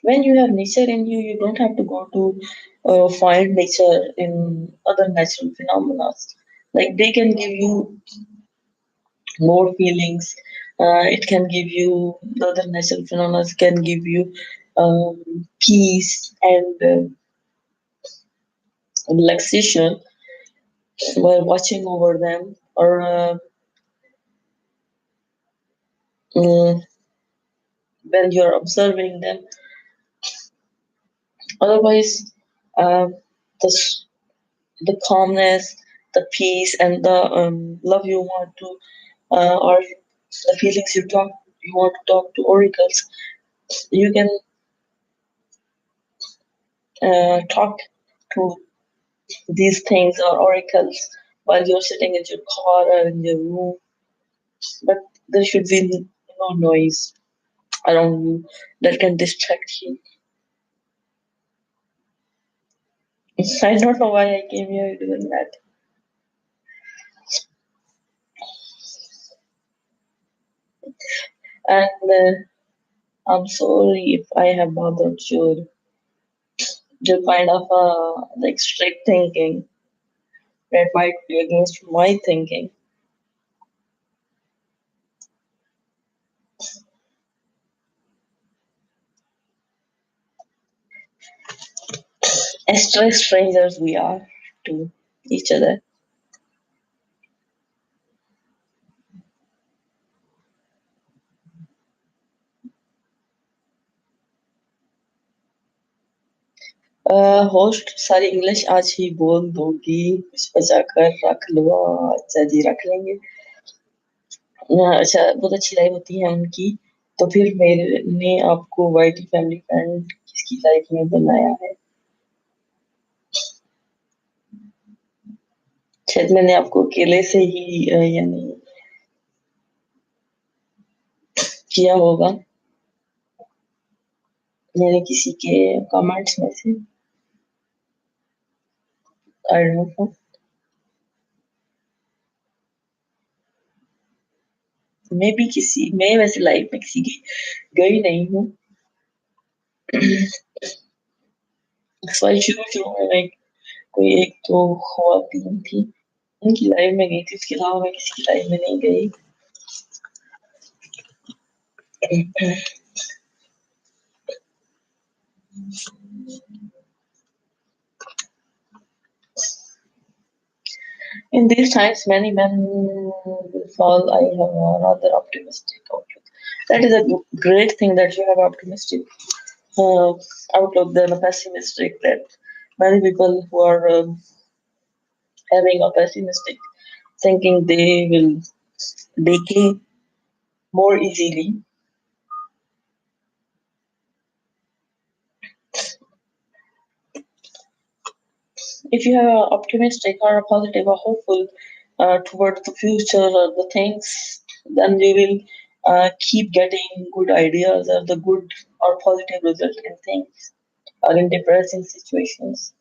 When you have nature in you, you don't have to go to find nature in other natural phenomena. Like they can give you more feelings. It can give you the other natural phenomena can give you peace and relaxation while watching over them or mm, when you're observing them. Otherwise, uh, the the calmness, the peace, and the love you want to, or the feelings you want to talk to oracles. You can talk to these things or oracles while you're sitting in your car or in your room, but there should be no noise around you that can distract you. I don't know why I came here doing that. And I'm sorry if I have bothered your kind of like strict thinking that might be against my thinking. As strangers we are to each other. Host सारी English आज ही बोल दोगी कुछ बचा कर रख लो अच्छा जी रख लेंगे अच्छा बहुत अच्छी लाइफ होती है उनकी तो फिर मैंने आपको वाईटी फैमिली फ्रेंड किसकी लाइफ में बनाया है शायद मैंने आपको अकेले से ही यानी किया होगा यानी किसी के कमेंट्स में से आई डोंट नो मैं वैसे लाइफ में किसी की गई नहीं हूँ सॉरी शुरू शुरू में मैं कोई एक तो खवातीन थी उनकी लाइफ में गई थी उसके अलावा मैं किसी की लाइफ में नहीं गई In these times, many men will fall. I have a rather optimistic outlook. That is a great thing that you have optimistic uh, outlook than a pessimistic. That many people who are having a pessimistic thinking they will decay more easily. If you are optimistic or a positive or hopeful towards the future or the things, then you will keep getting good ideas or the good or positive result in things or in depressing situations.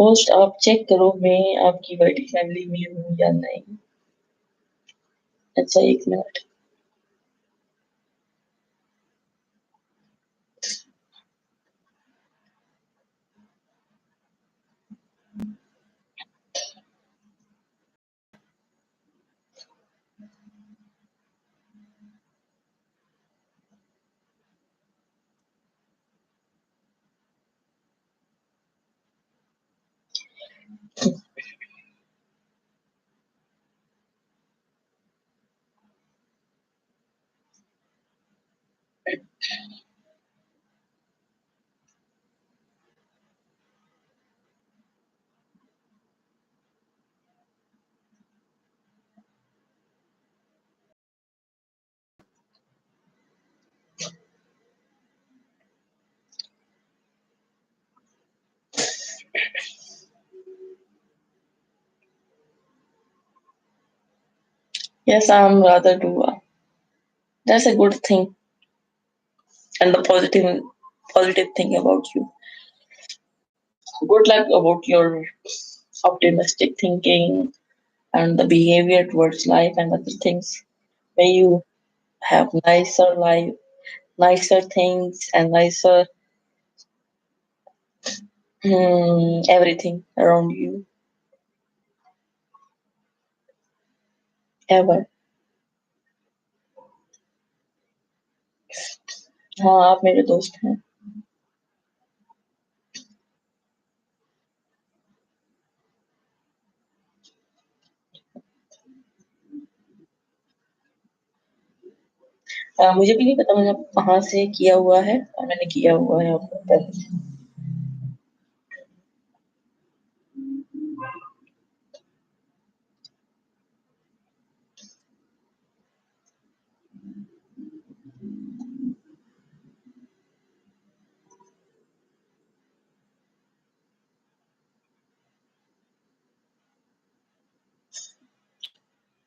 Host आप check करो मैं आपकी वाइटी family में हूँ या नहीं अच्छा एक minute yes I'm rather do that's a good thing and the positive thing about you good luck about your optimistic thinking and the behavior towards life and other things may you have nicer life nicer things and nicer everything around you ever हाँ आप मेरे दोस्त हैं मुझे भी नहीं पता मैंने कहाँ से किया हुआ है और मैंने किया हुआ है आपको पता है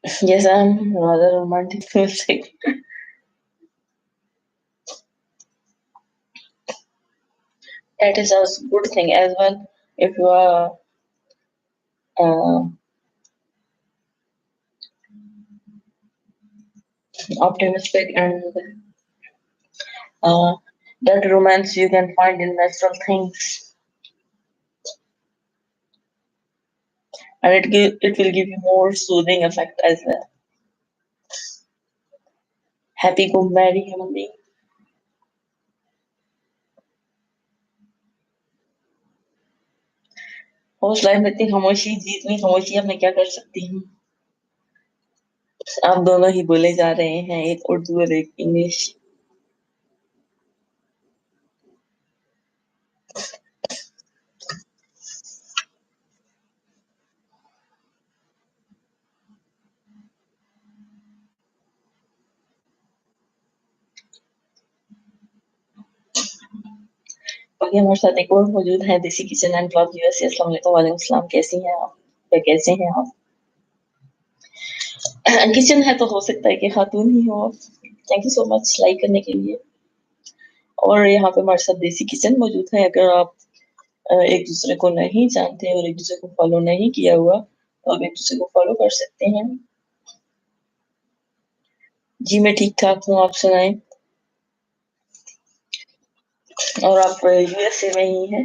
Yes, I'm rather romantic music. That is a good thing as well. If you are uh, optimistic and uh, that romance you can find in natural things, and it will give you more soothing effect as well. Happy go marry human being. उस life में इतनी खामोशी थी, इतनी खामोशी अब मैं क्या कर सकती हूँ। आप दोनों ही बोले जा रहे हैं, एक उर्दू और एक इंग्लिश। बाकी हमारे साथ एक और मौजूद है देसी किचन एंड ब्लॉग यूएसए। अस्सलाम वालेकुम। वालेकुम सलाम। कैसी हैं आप या कैसे हैं आप? किचन है तो हो सकता है कि खातून ही हो आप। Thank you so much like करने के लिए। और यहाँ पे हमारे साथ देसी किचन मौजूद है। अगर आप एक दूसरे को नहीं जानते और एक दूसरे को फॉलो नहीं किया हुआ तो आप एक दूसरे को फॉलो कर सकते हैं। जी मैं ठीक ठाक हूँ, आप सुनाएं। और आप यूएसए में ही हैं?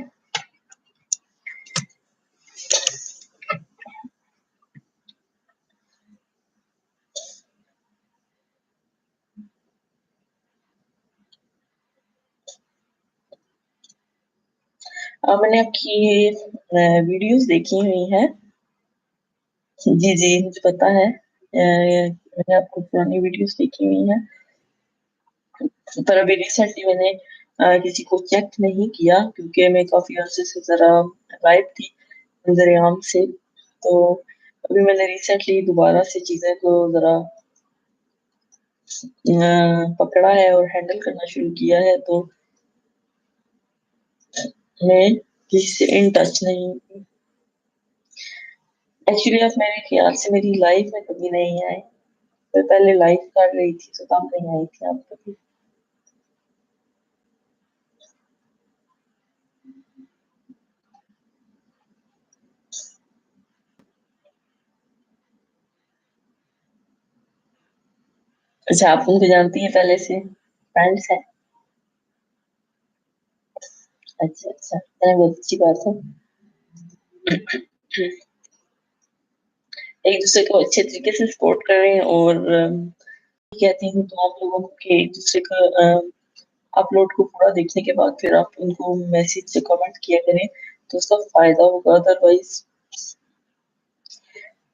मैंने आपकी वीडियोस देखी हुई हैं। जी जी मुझे पता है। मैंने आपको पुरानी वीडियोस देखी हुई हैं, पर अभी रिसेंटली मैंने किसी को चेक नहीं किया क्योंकि मैं काफी अर्से से जरा गायब थी नजरियाम से। तो अभी मैंने रिसेंटली दोबारा से चीजें को जरा पकड़ा है और हैंडल करना शुरू किया है, तो मैं किसी से इन टच नहीं। एक्चुअली आप मेरे ख्याल से मेरी लाइफ में कभी नहीं आए। मैं पहले लाइफ कर रही थी तो तब नहीं आई थी आप कभी। अच्छा, आप उनको जानती है पहले से, फ्रेंड्स है? अच्छा अच्छा, चलो बहुत अच्छी बात है। एक दूसरे को अच्छे तरीके से सपोर्ट करें। और कहती हूँ तो आप लोगों के एक दूसरे का अपलोड को पूरा देखने के बाद फिर आप उनको मैसेज से कमेंट किया करें तो उसका फायदा होगा, अदरवाइज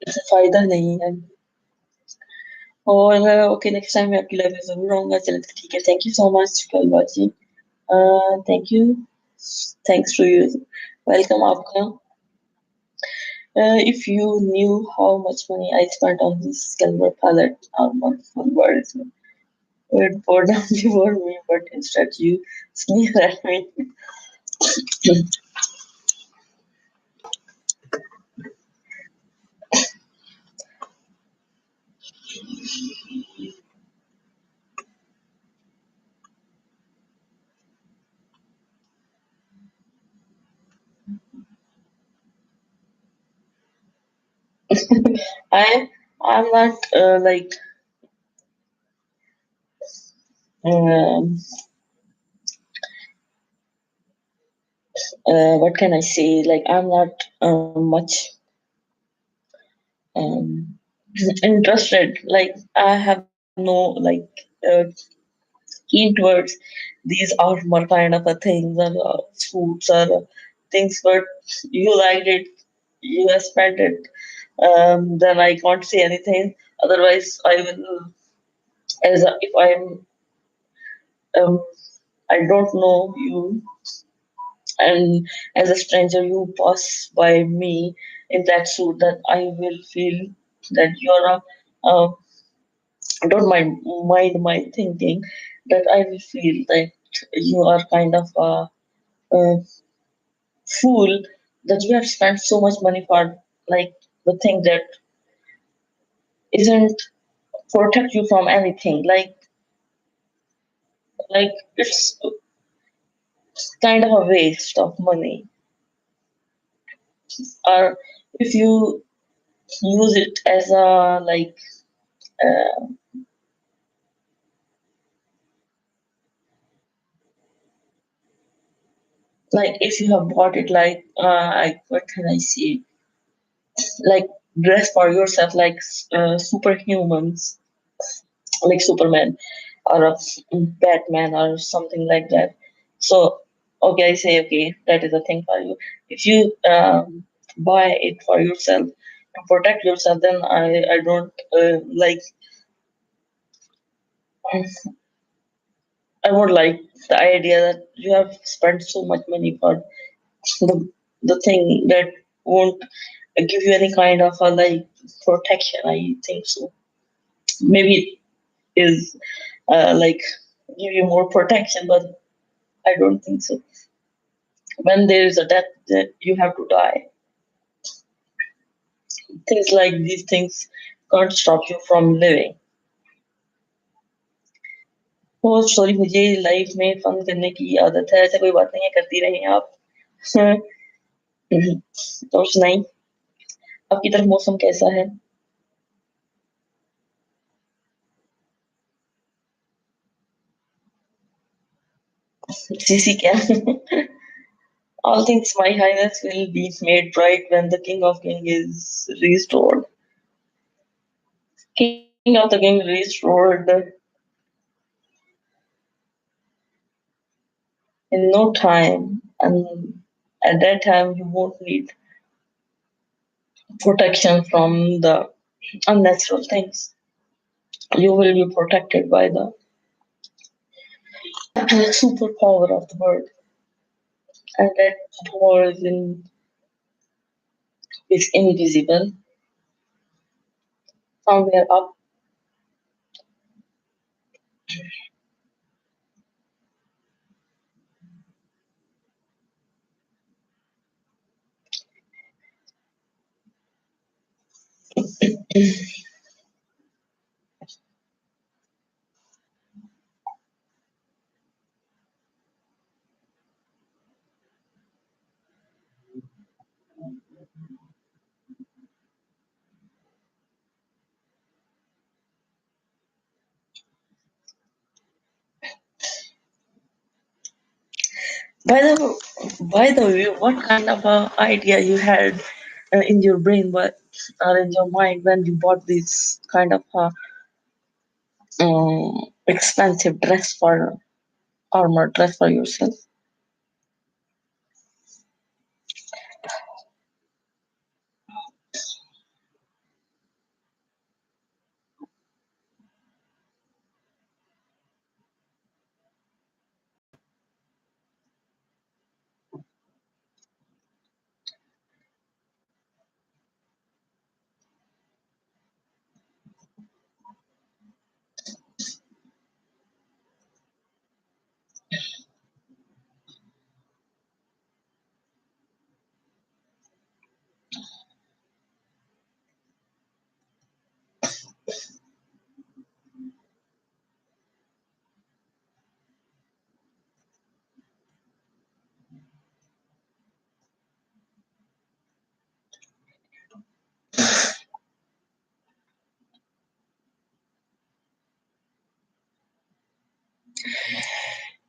इससे फायदा नहीं है। और ओके, नेक्स्ट टाइम मैं आपकी लाइफ में जरूर आऊंगा। चलिए तो ठीक है, थैंक यू सो मच कलबाजी। Thank you, thanks to you, welcome आपका। If you knew how much money I spent on this silver palette, our wonderful words would pour down before me, but instead you sneer at me. I I'm not um, what can I say? Like I'm not much um, interested. Like I have no uh, keen towards these armor kind of a things or suits or things, but you liked it, you have spent it. Then I can't say anything. Otherwise, I will, if um, I don't know you, and as a stranger you pass by me in that suit, that I will feel that you're a, don't mind my thinking, that I will feel that you are kind of a fool, that you have spent so much money for like the thing that isn't protect you from anything. Like it's kind of a waste of money. Or if you use it as a uh, like if you have bought it what can I say, like dress for yourself like superhumans, like Superman or a Batman or something like that. So okay, I say okay, that is a thing for you. If you buy it for yourself to protect yourself, then I don't I would like the idea that you have spent so much money for the thing that won't give you any kind of a protection. I think so. Maybe it is like give you more protection, but I don't think so. When there is a death, that you have to die. Things like these things can't stop you from living. वो sorry, मुझे life में fun करने की आदत है, ऐसा कोई बात नहीं है, करती रहें आप। और सुनाई, आपकी तरफ मौसम कैसा है? सीसी क्या? All things, my highness, will be made bright when the King of King is restored. King of the King restored in no time, and at that time you won't need protection from the unnatural things. You will be protected by the superpower of the bird, and that power is invisible. Somewhere up. By the way, what kind of a idea you had in your brain, but or in your mind when you bought this kind of expensive dress for armor dress for yourself?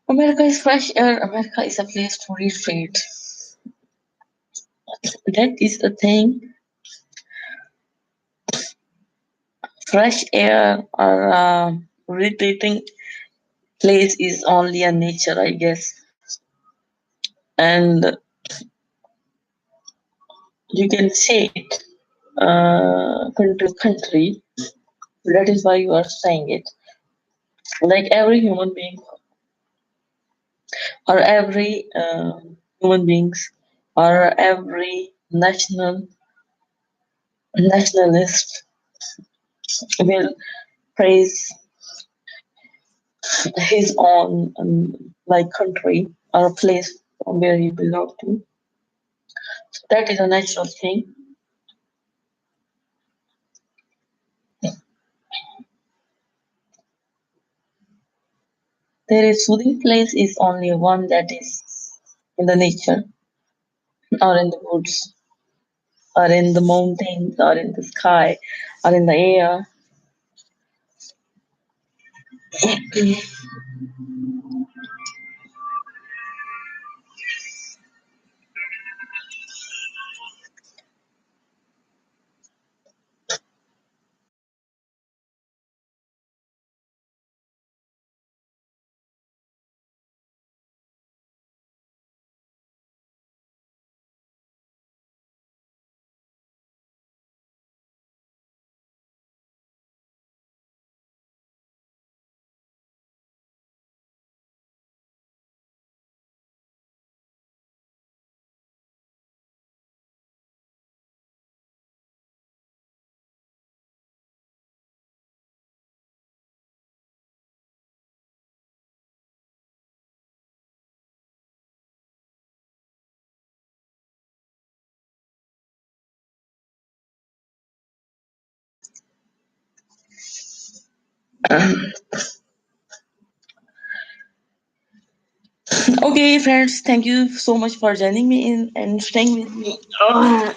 America is fresh air. America is a place to retreat. That is the thing. Fresh air or retreating place is only a nature, I guess. And you can say it country. That is why you are saying it. Like every human being or every human beings or every nationalist will praise his own country or a place from where he belongs to. So that is a natural thing. There is soothing place is only one that is in the nature, or in the woods, or in the mountains, or in the sky, or in the air. Okay, friends, thank you so much for joining me in and staying with me.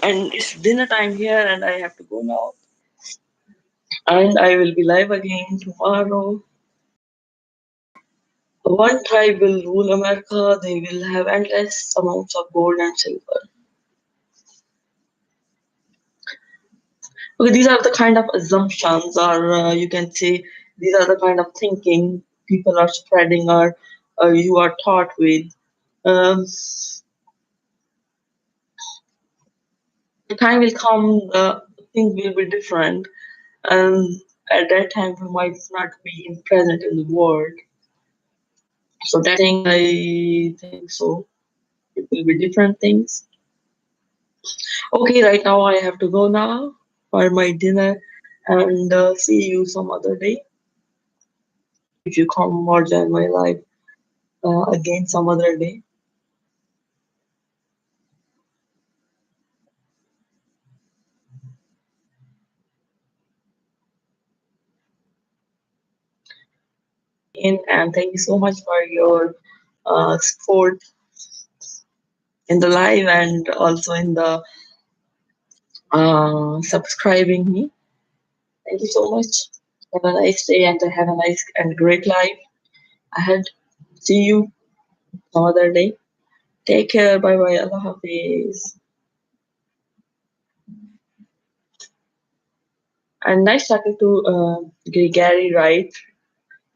And it's dinner time here, and I have to go now. And I will be live again tomorrow. One tribe will rule America. They will have endless amounts of gold and silver. Okay, these are the kind of assumptions, or you can say these are the kind of thinking people are spreading, or you are taught with. Um, the time will come, things will be different, and at that time we might not be present in the world. So that thing, I think so. It will be different things. Okay, right now I have to go now for my dinner, and see you some other day if you come or join my life again some other day. And thank you so much for your support in the live and also in the subscribing me. Thank you so much. Have a nice day and have a nice and great life ahead. See you some other day. Take care. Bye bye. Allah Hafiz. And nice talking to Gary, right?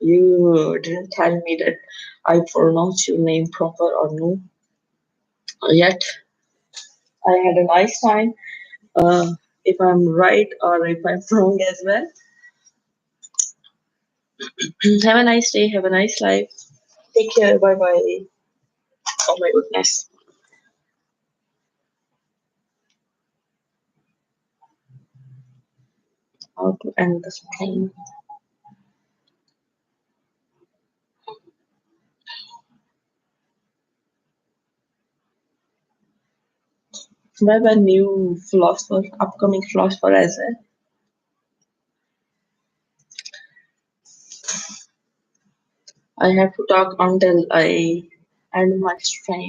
You didn't tell me that I pronounced your name proper or no. Yet I had a nice time. If I'm right or if I'm wrong as well. Have a nice day. Have a nice life. Take care. Bye bye. Oh my goodness. How to end this plane? Bye bye, new philosopher, upcoming philosopher as well. I have to talk until I end my stream.